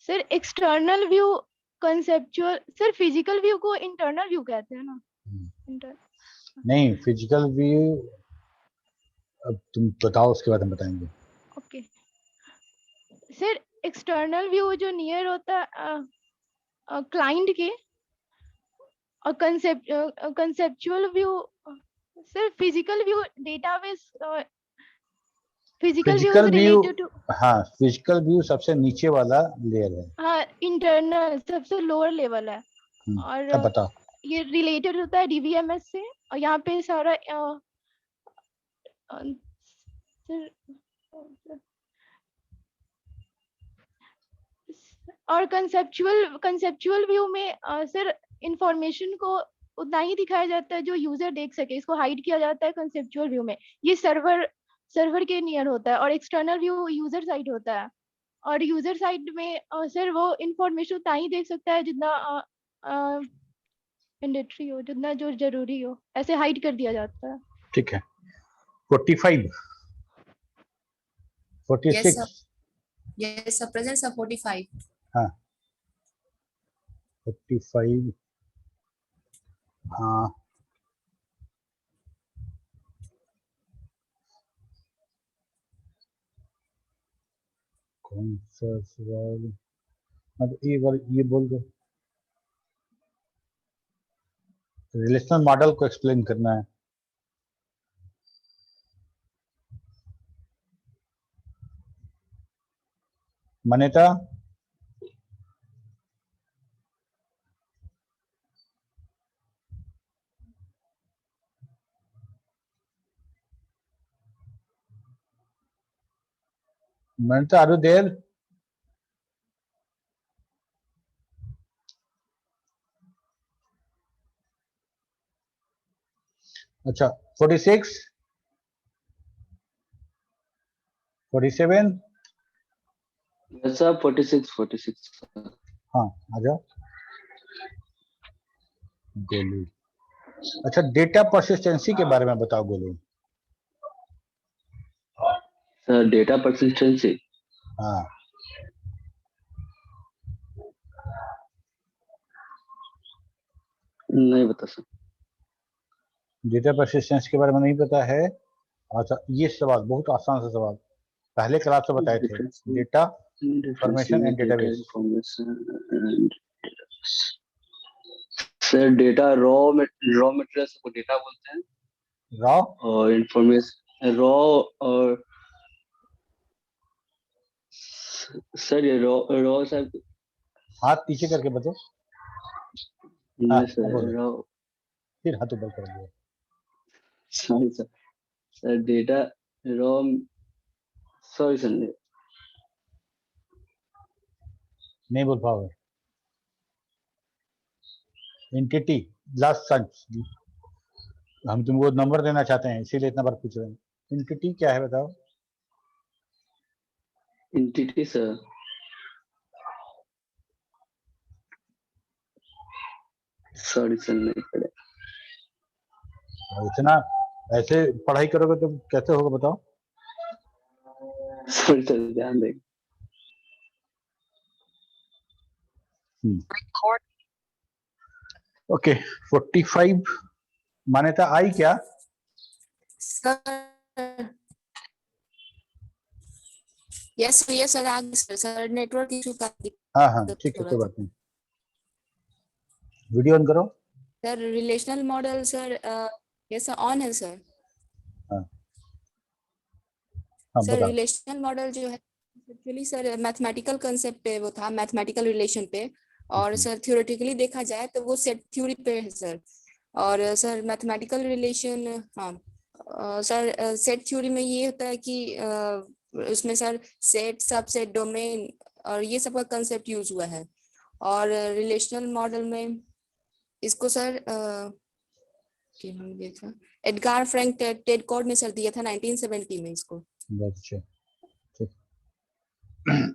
Sir external view, conceptual, sir physical view को इंटरनल व्यू कहते हैं ना? नहीं, फिजिकल व्यू अब तुम बताओ, उसके बाद हम बताएंगे। ओके सर, एक्सटर्नल व्यू जो नियर होता है क्लाइंट के, और conceptual view, sir physical view database, physical view is related to. हाँ, फिजिकल व्यू सबसे नीचे वाला लेयर है। हाँ, इंटरनल सबसे लोअर लेवल है। अब और बताओ। ये रिलेटेड होता है DBMS से, और यहाँ पे सारा और कंसेप्चुअल व्यू में सर इंफॉर्मेशन को उतना ही दिखाया जाता है जो यूजर देख सके, इसको हाइड किया जाता है कंसेप्चुअल व्यू में। ये सर्वर के नियर होता है, और एक्सटर्नल व्यू यूजर साइड होता है। और यूजर साइड में सर वो इंफॉर्मेशन उतना ही देख सकता है जितना मैंडेटरी हो, जितना जो जरूरी हो, ऐसे हाइड कर दिया जाता है। ठीक है। 45 46। Yes, sir. Present, sir. 45. हाँ 45। हाँ कौन सा सवाल? एक बार ये बोल दो। रिलेशनल मॉडल को एक्सप्लेन करना है। मान्यता मान्यता आर यू देयर? अच्छा 46 47 सर 46 हाँ आ जाओ गोलू। अच्छा डेटा परसिस्टेंसी के बारे में बताओ गोलू। सर डेटा परसिस्टेंसी हाँ नहीं बता सर। डेटा परसिस्टेंस के बारे में नहीं पता है। अच्छा ये सवाल बहुत आसान सा सवाल पहले क्लास में बताए थे। Data information and database. Sir data raw material को डेटा बोलते हैं। रॉ और इंफॉर्मेशन रॉ और सर ये रॉ सर हाथ पीछे करके बताओ। नहीं सर रॉ फिर हाथ ऊपर कर दिया। Sorry sir. Sir data raw sorry sir नहीं बोल पाओगे। एंटिटी लास्ट सर्च हम तुमको नंबर देना चाहते हैं इसीलिए इतना बार पूछ रहे हैं। एंटिटी क्या है बताओ। एंटिटी सर सॉरी सर नहीं पढ़ा। इतना ऐसे पढ़ाई करोगे तो कैसे होगा बताओ। सॉरी सर ध्यान दें। ओके 45 मान्यता आई क्या? यस सर आ गई सर नेटवर्क इशू का हाँ हाँ ठीक है कोई बात नहीं। वीडियो ऑन करो। Sir relational model sir yes sir on है सर। हाँ हाँ सर बता। रिलेशनल मॉडल जो है एक्चुअली सर मैथमेटिकल कंसेप्ट पे वो था मैथमेटिकल रिलेशन पे। और सर थ्योरेटिकली देखा जाए तो वो सेट थ्योरी पे है सर। और सर मैथमेटिकल रिलेशन हाँ सर सेट थ्योरी में ये होता है कि उसमें सर सेट सबसेट डोमेन और ये सब का कंसेप्ट यूज हुआ है। और रिलेशनल मॉडल में इसको sir Edgar Frank Ted Codd ने सर दिया था 1970 में इसको। बहुत अच्छा ठीक।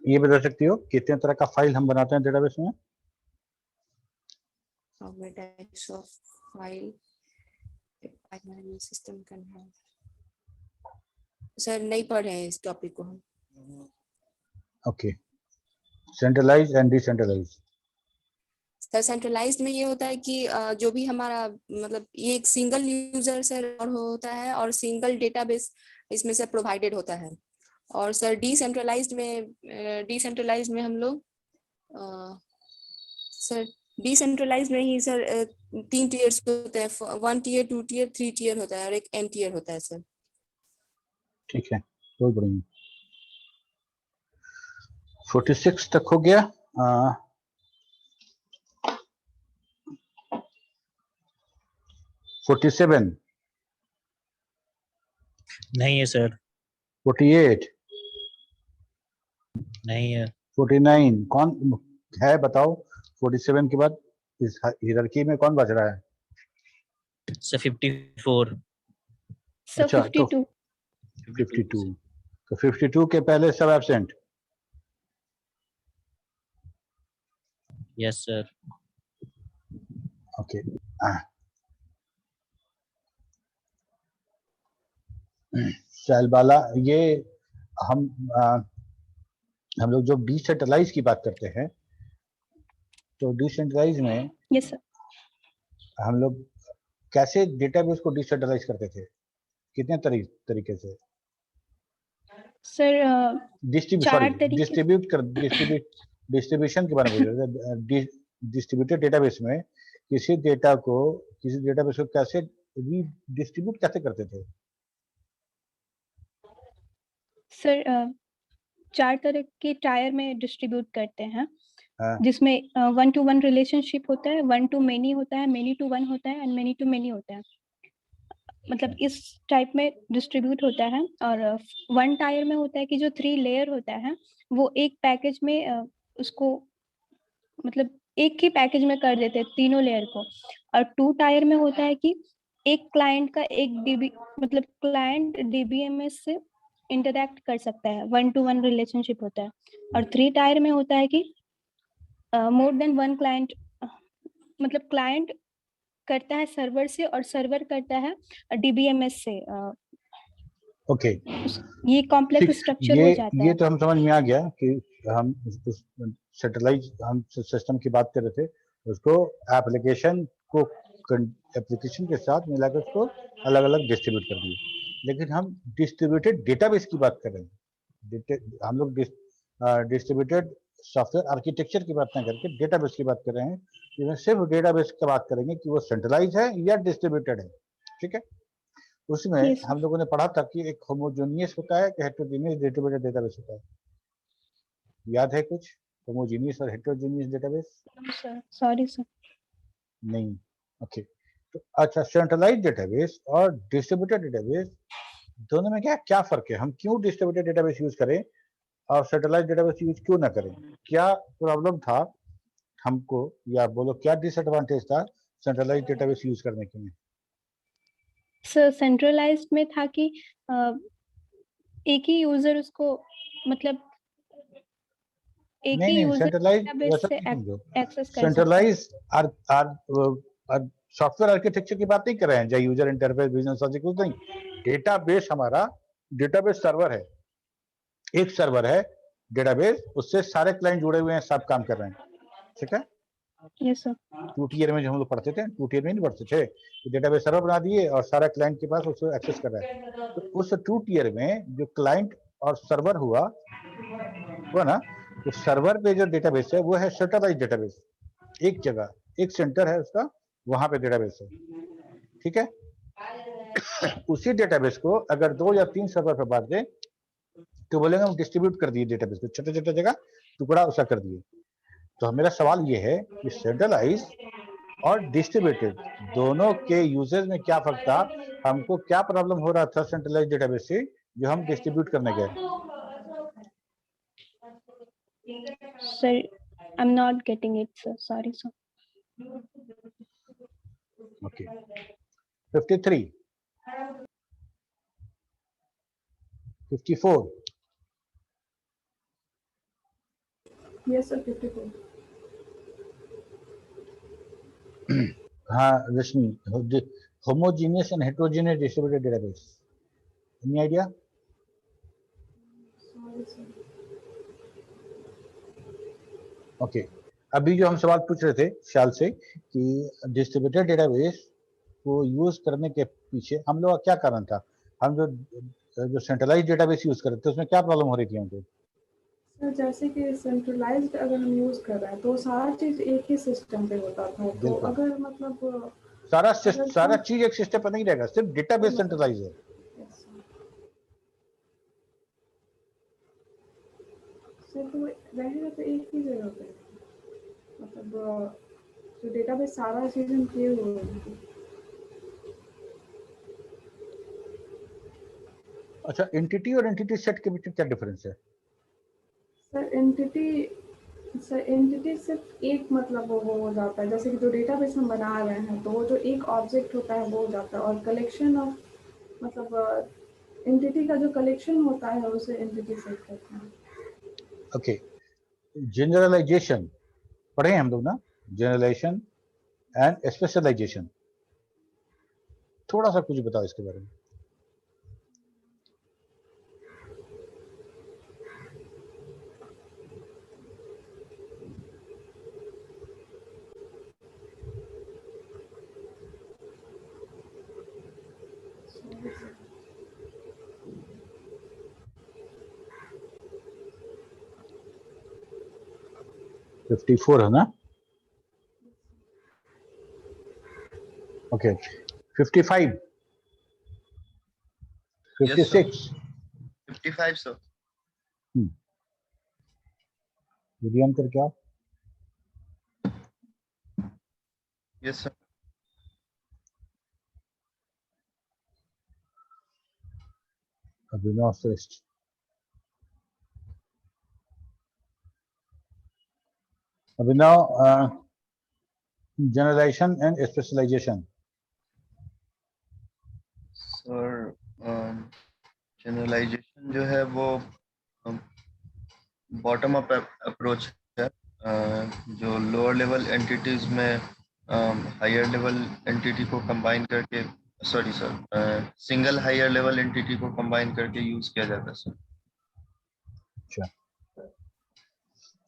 ये बता सकती हो कितने तरह का फाइल हम बनाते हैं डेटाबेस में? टाइप्स ऑफ फाइल सिस्टम करना सर नहीं पढ़े हैं इस टॉपिक को हम। Okay centralize and decentralize. Sir centralized में ये होता है कि जो भी हमारा मतलब ये एक सिंगल यूजर सर होता है और सिंगल डेटाबेस इसमें से प्रोवाइडेड होता है। और सर डिसेंट्रलाइज्ड में हम लोग सर डिसेंट्रलाइज्ड में ही सर 3 टीयर्स होते हैं 1 टीयर 2 टीयर 3 टीयर होता है और एक n टीयर होता है सर। ठीक है बहुत बढ़िया। 46 तक हो गया। 47 नहीं है सर 48 नहीं है 49 कौन है बताओ। 47 के बाद इस हियरार्की में कौन बच रहा है? सर 54 अच्छा तो 52 तो 52 के पहले सब absent. Yes sir okay Shailbala ये हम लोग जो डिसेंट्रलाइज की बात करते हैं तो डिसेंट्रलाइज में यस सर हम लोग कैसे डेटाबेस को डिसेंट्रलाइज करते थे कितने तरीके से? सर डिस्ट्रीब्यूशन के बारे में बोल रहे थे। डिस्ट्रीब्यूटेड डेटाबेस में किसी डेटाबेस को कैसे डिस्ट्रीब्यूट कैसे करते थे? सर 4 तरह के टायर में डिस्ट्रीब्यूट करते हैं, हाँ। जिसमें 1 to 1 रिलेशनशिप होता है, 1 to many होता है, many to 1 होता है एंड many to many होता है। मतलब इस टाइप में डिस्ट्रीब्यूट होता है। और 1 टायर में होता है कि जो 3 लेयर होता है वो एक पैकेज में उसको मतलब एक ही पैकेज में कर देते हैं तीनों लेयर को। और 2 टायर में होता है कि एक क्लाइंट का एक डीबी मतलब क्लाइंट डीबीएमएस से इंटरैक्ट कर सकता है, 1 to 1 रिलेशनशिप होता है। और 3 टायर में होता है कि मोर देन 1 क्लाइंट मतलब क्लाइंट करता है सर्वर से और सर्वर करता है डीबीएमएस से। ओके, ये कॉम्प्लेक्स स्ट्रक्चर हो जाता ये है। तो हम समझ में आ गया कि हम सेटेलाइट हम सिस्टम की बात कर रहे थे, उसको एप्लीकेशन के साथ मिलाकर उसको अलग अलग डिस्ट्रीब्यूट कर दिए। लेकिन हम डिस्ट्रीब्यूटेड डेटाबेस की बात कर रहे हैं। हम लोग डिस्ट्रीब्यूटेड सॉफ्टवेयर आर्किटेक्चर की बात नहीं करके डेटाबेस की बात कर रहे हैं। इसमें सिर्फ डेटाबेस की बात करेंगे कि वो सेंट्रलाइज है या डिस्ट्रीब्यूटेड है। ठीक है, उसमें Yes, हम लोगों ने पढ़ा था कि एक होमोजेनियस होता है कि हेटेरोजेनियस डिस्ट्रीब्यूटेड डेटाबेस होता है। याद है कुछ होमोजेनियस और heterogeneous database? Sir sorry sir. नहीं, ओके। तो अच्छा, सेंट्रलाइज्ड डेटाबेस और डिस्ट्रीब्यूटेड डेटाबेस दोनों में क्या क्या फर्क है? हम क्यों डिस्ट्रीब्यूटेड डेटाबेस यूज करें और सेंट्रलाइज्ड डेटाबेस यूज क्यों ना करें? क्या प्रॉब्लम था हमको, या बोलो क्या डिसएडवांटेज था सेंट्रलाइज्ड डेटाबेस यूज करने के में? सर सेंट्रलाइज्ड में था कि एक ही यूजर उसको मतलब एक ही नहीं, यूजर सेंट्रलाइज्ड डेटाबेस वैसा से नहीं समझो। एक्सेस कर सकता है। सेंट्रलाइज सॉफ्टवेयर आर्किटेक्चर की बात नहीं कर रहे हैं, जहाँ यूजर इंटरफेस बिजनेस लॉजिक कुछ नहीं। डेटाबेस हमारा डेटाबेस सर्वर है, एक सर्वर है डेटाबेस, उससे सारे क्लाइंट जुड़े हुए हैं, सब काम कर रहे हैं। ठीक है, यस सर। 2 टियर में जो हम लोग पढ़ते थे, 2 टियर में नहीं पढ़ते थे, तो डेटाबेस सर्वर बना दिए और सारा क्लाइंट के पास उसको एक्सेस कर रहा है। तो उस 2 टियर में जो क्लाइंट और सर्वर हुआ ना, तो सर्वर पे जो डेटाबेस है वो है सेंट्रलाइज्ड डेटाबेस। एक जगह एक सेंटर है उसका, वहां पे डेटाबेस है। ठीक है, उसी डेटाबेस को अगर 2 या 3 सर्वर पे बांट दें तो बोलेंगे हम डिस्ट्रीब्यूट कर दिए डेटाबेस को, छोटे छोटे जगह टुकड़ा उसका कर दिए। तो मेरा सवाल ये है कि सेंट्रलाइज और डिस्ट्रीब्यूटेड दोनों के यूजेस में क्या फर्क था? हमको क्या प्रॉब्लम हो रहा था सेंट्रलाइज डेटाबेस से जो हम डिस्ट्रीब्यूट करने गए? Sir, I'm not getting it, sir. Sorry, sir. Okay. 53, 54. Yes, sir, 54. हाँ रश्मि, homogeneous and heterogeneous distributed database. Any idea? Sorry, sir. Okay, अभी जो हम सवाल पूछ रहे थे ख्याल से कि डिस्ट्रीब्यूटेड डेटाबेस को यूज करने के पीछे हम लोग का क्या कारण था? हम जो सेंट्रलाइज्ड डेटाबेस यूज कर रहे थे उसमें क्या प्रॉब्लम हो रही थी हमको? सर जैसे कि सेंट्रलाइज्ड अगर हम यूज कर रहे हैं तो सारा चीज एक ही सिस्टम पे होता था। तो अगर मतलब सारा चीज एक सिस्टम पर नहीं रहेगा, सिर्फ डेटाबेस सेंट्रलाइज है। सर तो रहेगा तो एक ही जगह पे, मतलब जो डेटाबेस सारा चीज हम किए हुए हैं। अच्छा, एंटिटी और एंटिटी सेट के बीच में क्या डिफरेंस है? सर एंटिटी सिर्फ एक मतलब वो हो जाता है, जैसे कि जो डेटाबेस हम बना रहे हैं तो वो जो एक ऑब्जेक्ट होता है वो हो जाता है, और कलेक्शन ऑफ मतलब एंटिटी का जो कलेक्शन होता है उसे एंटिटी सेट कहते हैं। ओके, जनरलाइजेशन पढ़े हैं हम लोग ना, जनरलाइजेशन एंड स्पेशलाइजेशन। थोड़ा सा कुछ बताओ इसके बारे में। Yes, 54 है ना? Okay, 55, 56, 55 sir. वीडियो ऑन करके आओ। Yes sir. Abhinav Shreshtha. Abhinav, generalization and specialization. Sir generalization जो है वो बॉटम अप अप्रोच है, जो लोअर लेवल एंटिटीज में हायर लेवल एंटिटी को कंबाइन करके, sorry sir, single higher level entity को कंबाइन करके यूज किया जाता है सर। अच्छा,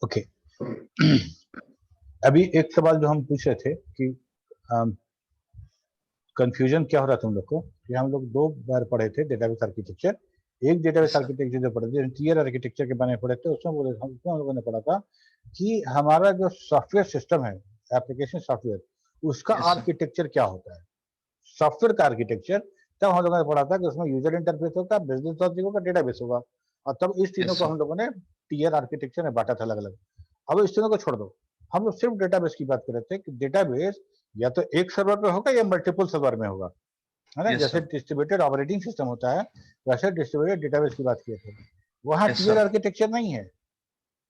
ओके। अभी एक सवाल जो हम पूछ रहे थे कि कंफ्यूजन क्या हो रहा था हम लोग को, कि हम लोग 2 बार पढ़े थे डेटाबेस आर्किटेक्चर। एक डेटाबेस आर्किटेक्चर जो पढ़े थे, टीयर आर्किटेक्चर के बारे में पढ़े थे, उसमें हम लोगों ने पढ़ा था कि हमारा जो सॉफ्टवेयर सिस्टम है, एप्लीकेशन सॉफ्टवेयर, उसका आर्किटेक्चर क्या होता है। सॉफ्टवेयर का आर्किटेक्चर तब हम लोगों ने पढ़ा था कि उसमें यूजर इंटरफेस होगा, बिजनेस लॉजिक होगा, डेटाबेस होगा, और तब इस तीनों को हम लोगों ने टीयर आर्किटेक्चर में बांटा था अलग अलग। अब इस तीनों को छोड़ दो, हम लोग सिर्फ डेटाबेस की बात कर रहे थे कि डेटाबेस या तो एक सर्वर पे होगा या मल्टीपल सर्वर में होगा, है ना। जैसे डिस्ट्रीब्यूटेड ऑपरेटिंग सिस्टम होता है, वैसे डिस्ट्रीब्यूटेड डेटाबेस की बात किए थे। वहाँ टीयर आर्किटेक्चर नहीं है।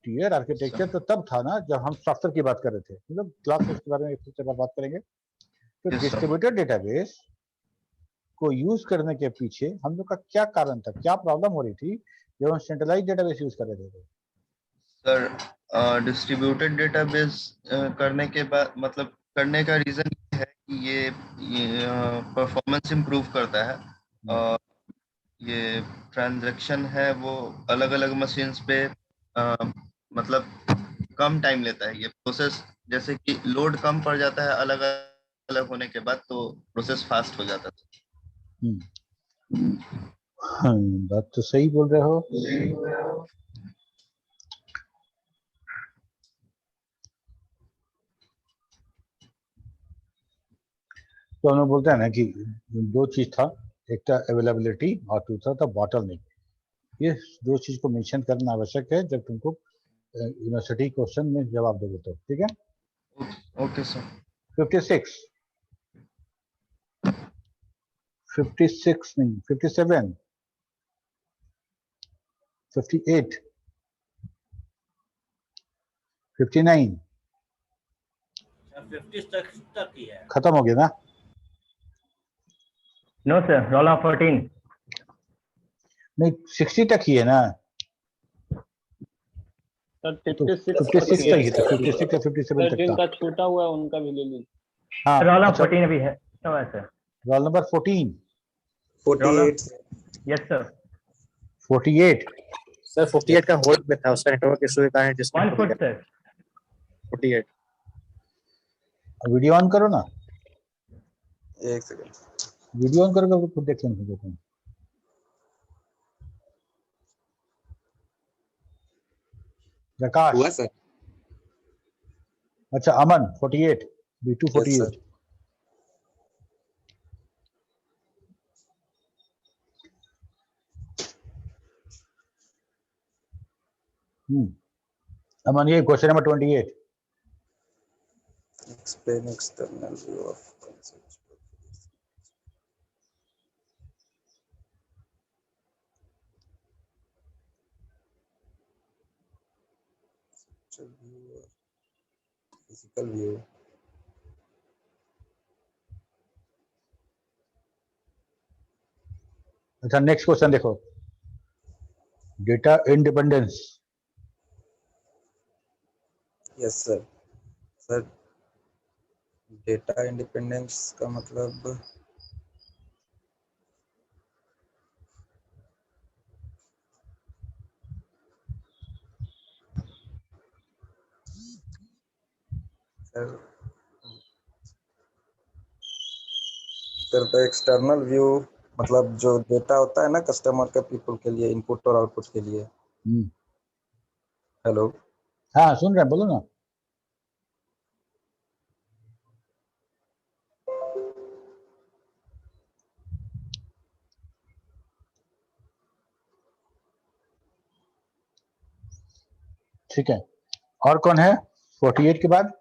टीयर आर्किटेक्चर तो तब था ना जब हम सॉफ्टवेयर की बात कर रहे थे। मतलब क्लास में इसके बारे में एक बात करेंगे। तो डिस्ट्रीब्यूटेड डेटाबेस को यूज करने के पीछे हम लोग का क्या कारण था, क्या प्रॉब्लम हो रही थी जब हम सेंट्रलाइज डेटाबेस यूज कर रहे थे। सर डिस्ट्रीब्यूटेड डेटाबेस करने के बाद, मतलब करने का रीजन है कि ये परफॉर्मेंस इंप्रूव करता है, और ये ट्रांजैक्शन है वो अलग अलग मशीन्स पे मतलब कम टाइम लेता है ये प्रोसेस। जैसे कि लोड कम पड़ जाता है अलग अलग होने के बाद, तो प्रोसेस फास्ट हो जाता है। हाँ, बात तो सही बोल रहे हो। तो हम लोग बोलते हैं ना कि 2 चीज था, एक था अवेलेबिलिटी और दूसरा था बॉटलनेक। ये 2 चीज को मेंशन करना आवश्यक है जब तुमको यूनिवर्सिटी क्वेश्चन में जवाब दोगे तो, ठीक है। Okay sir. 56 नहीं, 57, 58, 59 50 तक ही है। खत्म हो गया ना। नो सर, रोल ऑफ 14 नहीं, 60 तक ही है ना। सर तो 56 56 तक ही था, 56 या 57 तक जिनका था। छूटा हुआ है उनका भी ले लीजिए। हाँ, रोल ऑफ अच्छा, 14 अभी है sir. Roll number 14। 48 yes sir. 48 sir 48 का होल्ड पे था, उसका नेटवर्क इशू के कारण one foot sir. 48। Video on करो ना, एक सेकंड। वीडियो ऑन करोगे तो खुद देख लेंगे। प्रकाश हुआ सर। अच्छा, अमन 48, B2 48। अमन, ये question number 28। Explain external view of concepts. Conceptual view or physical view. अच्छा, नेक्स्ट क्वेश्चन देखो, data independence. Yes sir. Sir data independence का मतलब सर द एक्सटर्नल व्यू मतलब जो डेटा होता है ना कस्टमर के पीपल के लिए, इनपुट और आउटपुट के लिए। हेलो। हाँ, सुन रहे हैं, बोलो ना। ठीक है, और कौन है 48 के बाद?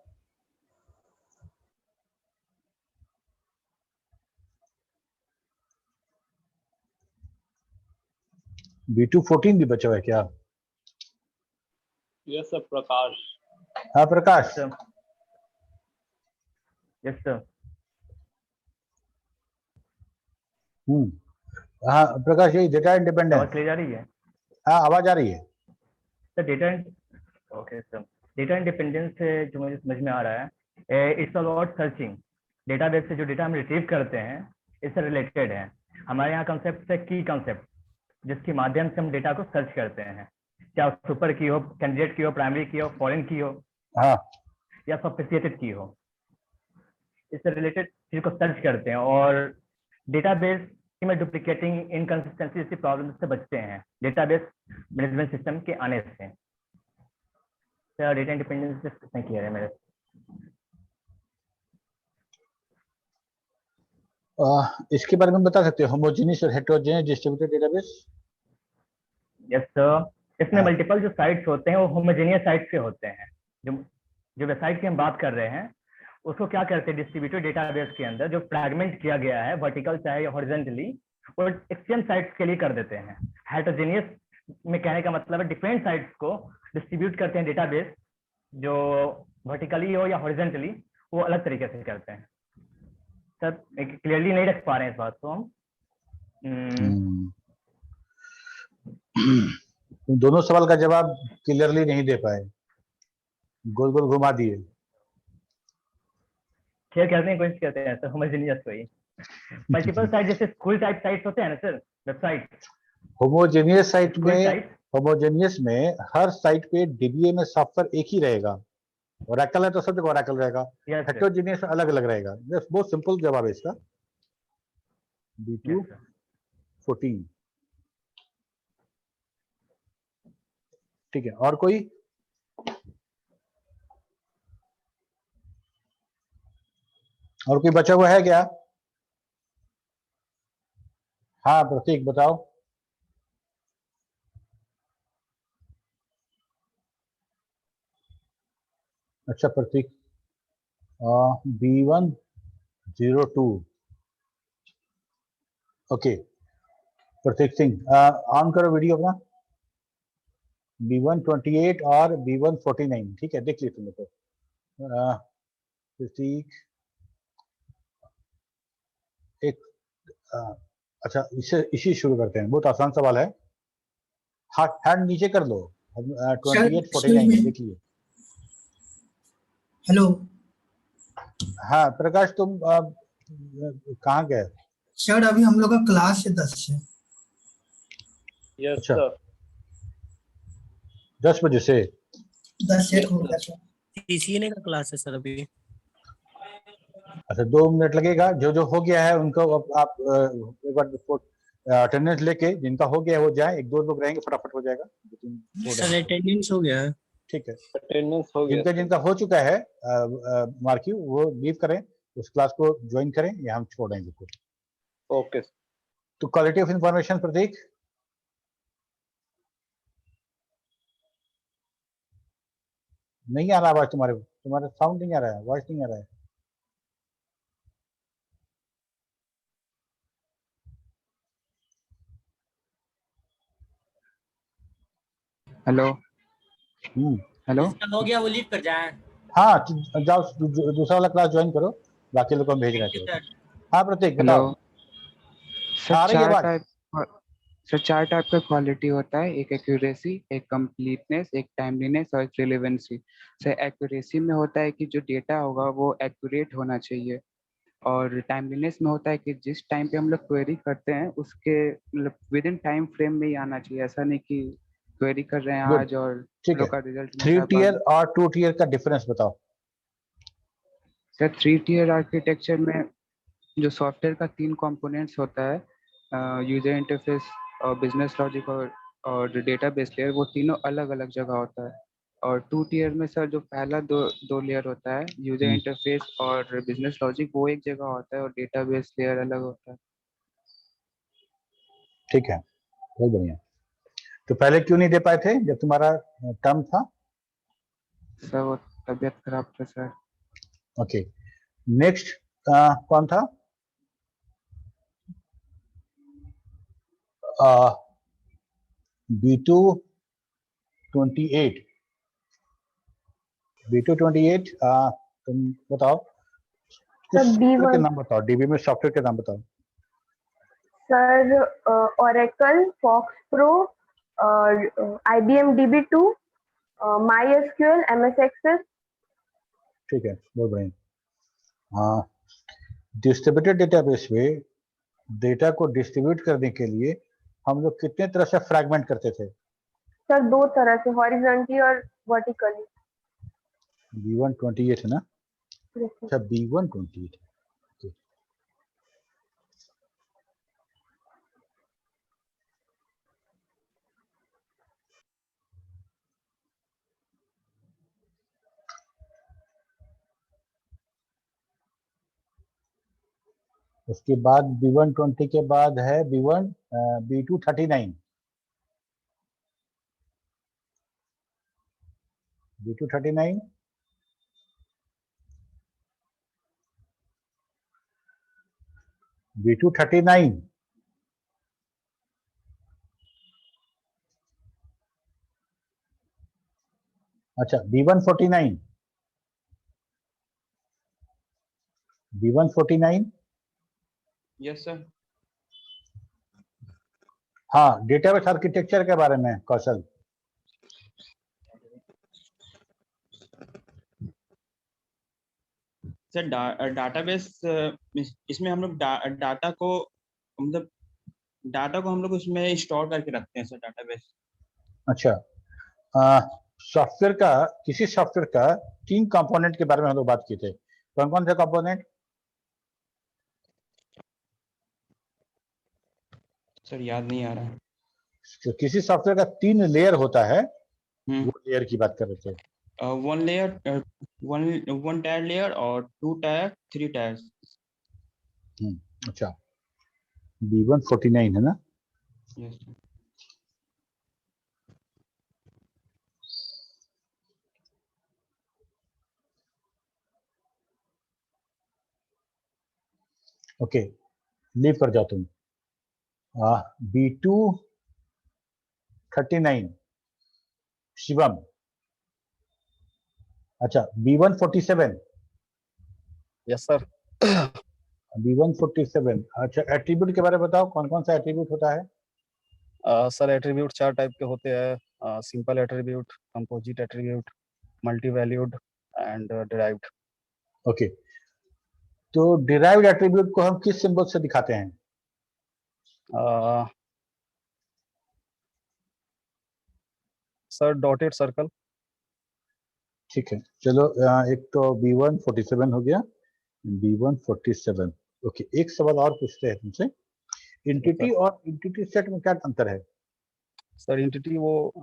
B2 14 भी बचा हुआ है क्या? Yes sir, Prakash. हाँ प्रकाश। Yes sir. हाँ प्रकाश, यही डेटा इंडिपेंडेंस। आवाज क्लियर आ रही है? हाँ आवाज आ रही है। Sir data okay sir, data independence से जो मुझे समझ में आ रहा है, इट्स अबाउट सर्चिंग। डेटाबेस से जो डेटा हम रिट्रीव करते हैं इससे रिलेटेड है। हमारे यहाँ कंसेप्ट है की कंसेप्ट, जिसके माध्यम से हम डेटा को सर्च करते हैं, चाहे सुपर की हो, कैंडिडेट की हो, प्राइमरी की हो, फॉरेन की हो, हाँ, या सोफिस्टिकेटेड की हो। इससे रिलेटेड चीज को सर्च करते हैं और डेटाबेस में डुप्लीकेटिंग इनकंसिस्टेंसी जैसी प्रॉब्लम से बचते हैं डेटाबेस मैनेजमेंट सिस्टम के आने से। डेटा इंडिपेंडेंस से क्लियर है मेरे। इसके बारे में बता सकते हो, होमोजेनियस और heterogeneous distributed database? Yes sir, इसमें मल्टीपल जो साइट्स होते हैं वो होमोजेनियस साइट से होते हैं। जो वेबसाइट की हम बात कर रहे हैं उसको क्या करते हैं, डिस्ट्रीब्यूटेड डेटाबेस के अंदर जो फ्रैगमेंट किया गया है वर्टिकल चाहे हॉरिजॉन्टली, वो एक्सचेंज साइट्स के लिए कर देते हैं। हेटेरोजेनियस में कहने का मतलब है डिफरेंट साइट्स को डिस्ट्रीब्यूट करते हैं डेटाबेस, जो वर्टिकली हो या हॉरिजॉन्टली, वो अलग तरीके से करते हैं। सर क्लियरली नहीं रख पा रहे हैं इस बात को हम। तुम दोनों सवाल का जवाब क्लियरली नहीं दे पाए, गोल गोल घुमा दिए। शेयर करने की कोशिश करते हैं सर, होमोजेनियस को ही। मल्टीपल साइट जैसे स्कूल टाइप साइट्स होते हैं ना सर, वेबसाइट। होमोजेनियस साइट में, होमोजेनियस में हर साइट पे डीबीए में सॉफ्टवेयर एक ही रहेगा। ओरेकल है तो सब जगह ओरेकल रहेगा। हेटेरोजेनियस अलग अलग रहेगा। बहुत सिंपल जवाब है इसका। B2 14। ठीक है, और कोई? और कोई बचा हुआ है क्या? हाँ प्रतीक बताओ। अच्छा प्रतीक, B102। ओके प्रतीक सिंह, ऑन करो वीडियो अपना। B128 और B149, ठीक है, देख लिया तुमने तो। प्रतीक एक अच्छा, इसी शुरू करते हैं। बहुत आसान सवाल है। हैंड नीचे कर दो। 28 49 देखिए। हेलो। हाँ प्रकाश, तुम कहाँ गए? सर अभी हम लोग का क्लास है 10 से। Yes sir. 10 बजे से 10 से हो गया सर। CCNA का क्लास है सर अभी। अच्छा 2 मिनट लगेगा। जो जो हो गया है उनको आप एक बार अटेंडेंस लेके, जिनका हो गया है वो जाए। 1-2 लोग रहेंगे, फटाफट हो जाएगा। सर अटेंडेंस हो गया है। ठीक है, अटेंडेंस हो गया। जिनका हो चुका है मार्क्यू, वो लीव करें, उस क्लास को ज्वाइन करें, या हम छोड़ देंगे कुछ। ओके। तो क्वालिटी ऑफ इंफॉर्मेशन प्रतीक, नहीं आ रहा आवाज तुम्हारा साउंड नहीं आ रहा है, वॉइस नहीं आ रहा है। Hello hello. हो गया, वो लीव कर जाए। हाँ जाओ, दूसरा वाला क्लास ज्वाइन करो, बाकी लोग को हम भेज रहे हैं। हाँ प्रतीक बताओ। आ रही है आवाज? सर 4 टाइप का क्वालिटी होता है। एक एक्यूरेसी, एक कंप्लीटनेस, एक टाइमलीनेस और एक रिलेवेंसी। सर एक्यूरेसी में होता है कि जो डेटा होगा वो एक्यूरेट होना चाहिए, और टाइमलीनेस में होता है कि जिस टाइम पे हम लोग क्वेरी करते हैं उसके विद इन टाइम फ्रेम में ही आना चाहिए। ऐसा नहीं कि क्वेरी कर रहे हैं आज और ठीक है। का रिजल्ट 3 टियर और 2 टियर का डिफरेंस बताओ। सर 3 टियर आर्किटेक्चर में जो सॉफ्टवेयर का 3 कंपोनेंट्स होता है, यूजर इंटरफेस और बिजनेस लॉजिक और डेटाबेस लेयर, वो तीनों अलग अलग जगह होता है। और 2 टियर में सर जो पहला दो लेयर होता है, यूजर इंटरफेस और बिजनेस लॉजिक, वो एक जगह होता है और डेटाबेस लेयर अलग होता है। ठीक है, बहुत बढ़िया। तो पहले क्यों नहीं दे पाए थे जब तुम्हारा टर्म था? सर वो तबीयत खराब था सर। ओके, नेक्स्ट कौन था? B228 B228 तुम बताओ कुछ सॉफ्टवेयर के नाम बताओ, डीबी में सॉफ्टवेयर के नाम बताओ। Sir Oracle, Fox Pro, IBM DB2, MySQL, MS Access। ठीक है, बहुत बढ़िया। डिस्ट्रीब्यूटेड डेटाबेस में डेटा को डिस्ट्रीब्यूट करने के लिए हम लोग कितने तरह से फ्रैगमेंट करते थे? सर 2 तरह से, हॉरिजॉन्टली और वर्टिकली। B128 है ना? Yes, sir. अच्छा, B128। उसके बाद B120 के बाद है B239। B239 B239 अच्छा, B149 B149 यस सर। हाँ, डेटाबेस आर्किटेक्चर के बारे में कौशल। सर डाटाबेस इसमें हम लोग डाटा को मतलब डाटा को हम लोग उसमें स्टोर करके रखते हैं सर डाटाबेस। अच्छा, सॉफ्टवेयर का किसी सॉफ्टवेयर का 3 कंपोनेंट के बारे में हम लोग बात किए थे। कौन कौन से कंपोनेंट? सर याद नहीं आ रहा है। तो किसी सॉफ्टवेयर का 3 लेयर होता है, वो लेयर की बात कर रहे थे। One layer, one tyre layer और 2 टायर 3 टायर्स। अच्छा, B149 है ना? Yes sir. ओके, लीव कर जाओ तुम। B239 शिवम। अच्छा, B147। Yes sir. B147 अच्छा, एट्रीब्यूट के बारे में बताओ, कौन कौन सा एट्रीब्यूट होता है? सर एट्रीब्यूट 4 टाइप के होते हैं, simple attribute, composite attribute, multi valued and derived. Okay, तो डिराइव्ड एट्रीब्यूट को हम किस सिंबल से दिखाते हैं? Sir dotted circle. ठीक है, चलो एक तो B147 हो गया, B147। ओके, एक सवाल और पूछते हैं तुमसे, एंटिटी और एंटिटी सेट में क्या अंतर है? सर एंटिटी वो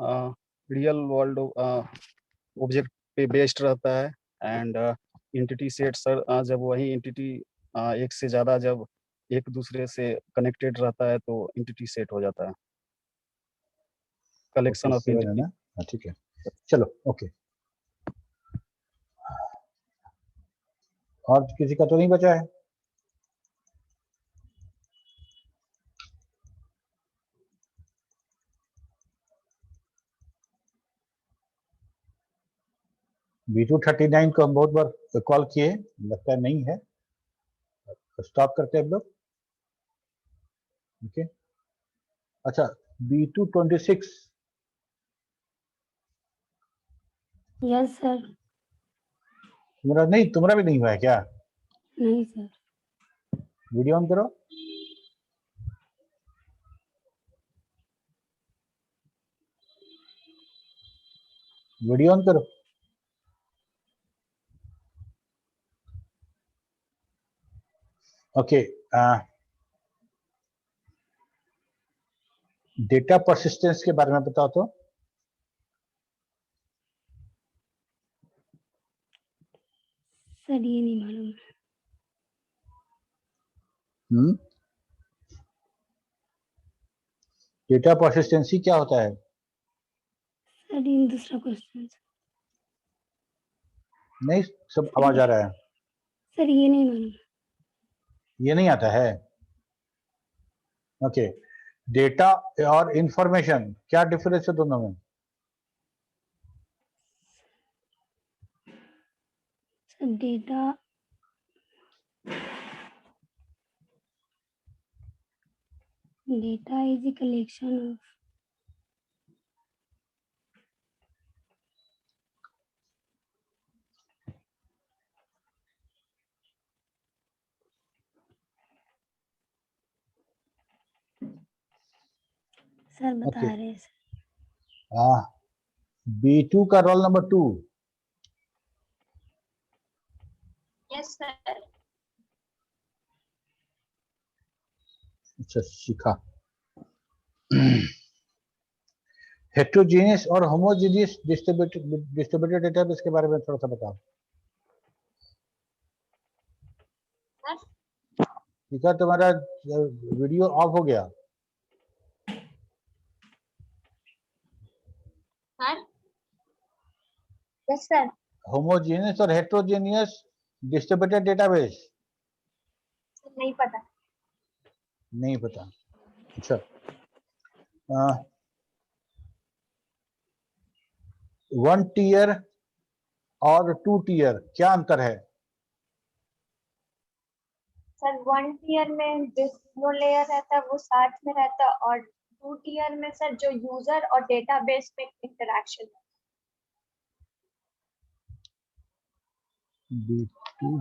रियल वर्ल्ड ऑब्जेक्ट पे बेस्ड रहता है एंड एंटिटी सेट सर जब वही एंटिटी एक से ज़्यादा जब एक दूसरे से कनेक्टेड रहता है तो एंटिटी सेट हो जाता है, कलेक्शन ऑफ 47 है ना? हाँ, ठीक है, चलो ओके। और किसी का तो नहीं बचा है? B239 को हम बहुत बार कॉल किए, लगता है नहीं है, स्टॉप करते हैं हम लोग। ओके, अच्छा, B226। Yes sir. तुम्हारा भी नहीं हुआ है क्या? नहीं सर। वीडियो ऑन करो। वीडियो ऑन करो। ओके, डेटा परसिस्टेंस के बारे में बताओ तो। सर ये नहीं मालूम। डेटा परसिस्टेंसी क्या होता है? सर ये दूसरा क्वेश्चन। नहीं, सब आवाज आ रहा है। सर ये नहीं मालूम। ये नहीं आता है। ओके, डेटा और इंफॉर्मेशन, क्या डिफरेंस है दोनों में? Sir data is a collection of sir बता Okay. रहे हैं सर। B2 का रोल नंबर 2। Yes sir. अच्छा, सीखा। हेट्रोजीनियस और होमोजीनियस डिस्ट्रीब्यूटेड डेटाबेस के बारे में थोड़ा सा बताओ। ठीक है, तुम्हारा वीडियो ऑफ हो गया। Sir yes sir. होमोजीनियस और हेट्रोजीनियस डिस्ट्रीब्यूटेड डेटाबेस नहीं पता। नहीं पता। अच्छा, 1 टीयर और 2 टीयर क्या अंतर है? सर 1 टीयर में जो लेयर रहता है वो साथ में रहता है, और 2 टीयर में सर जो यूजर और डेटाबेस में इंटरेक्शन है। B2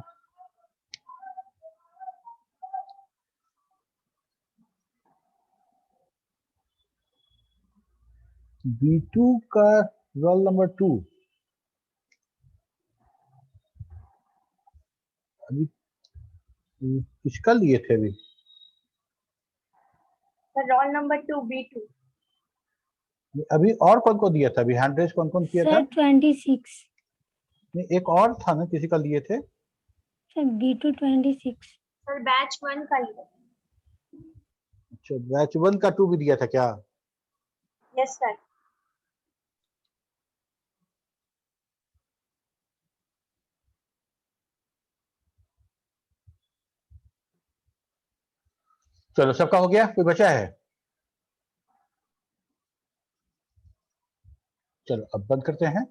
B2 का रोल नंबर 2 अभी किसका लिए थे? Sir roll number 2 B2। अभी और कौन को दिया था? अभी हैंड रेज कौन कौन किया था? सर 26। नहीं, एक और था ना, किसी का लिए थे? Sir B2 26। सर बैच 1 का लिया। अच्छा, बैच 1 का 2 भी दिया था क्या? Yes sir. चलो, सबका हो गया, कोई बचा है? चलो अब बंद करते हैं।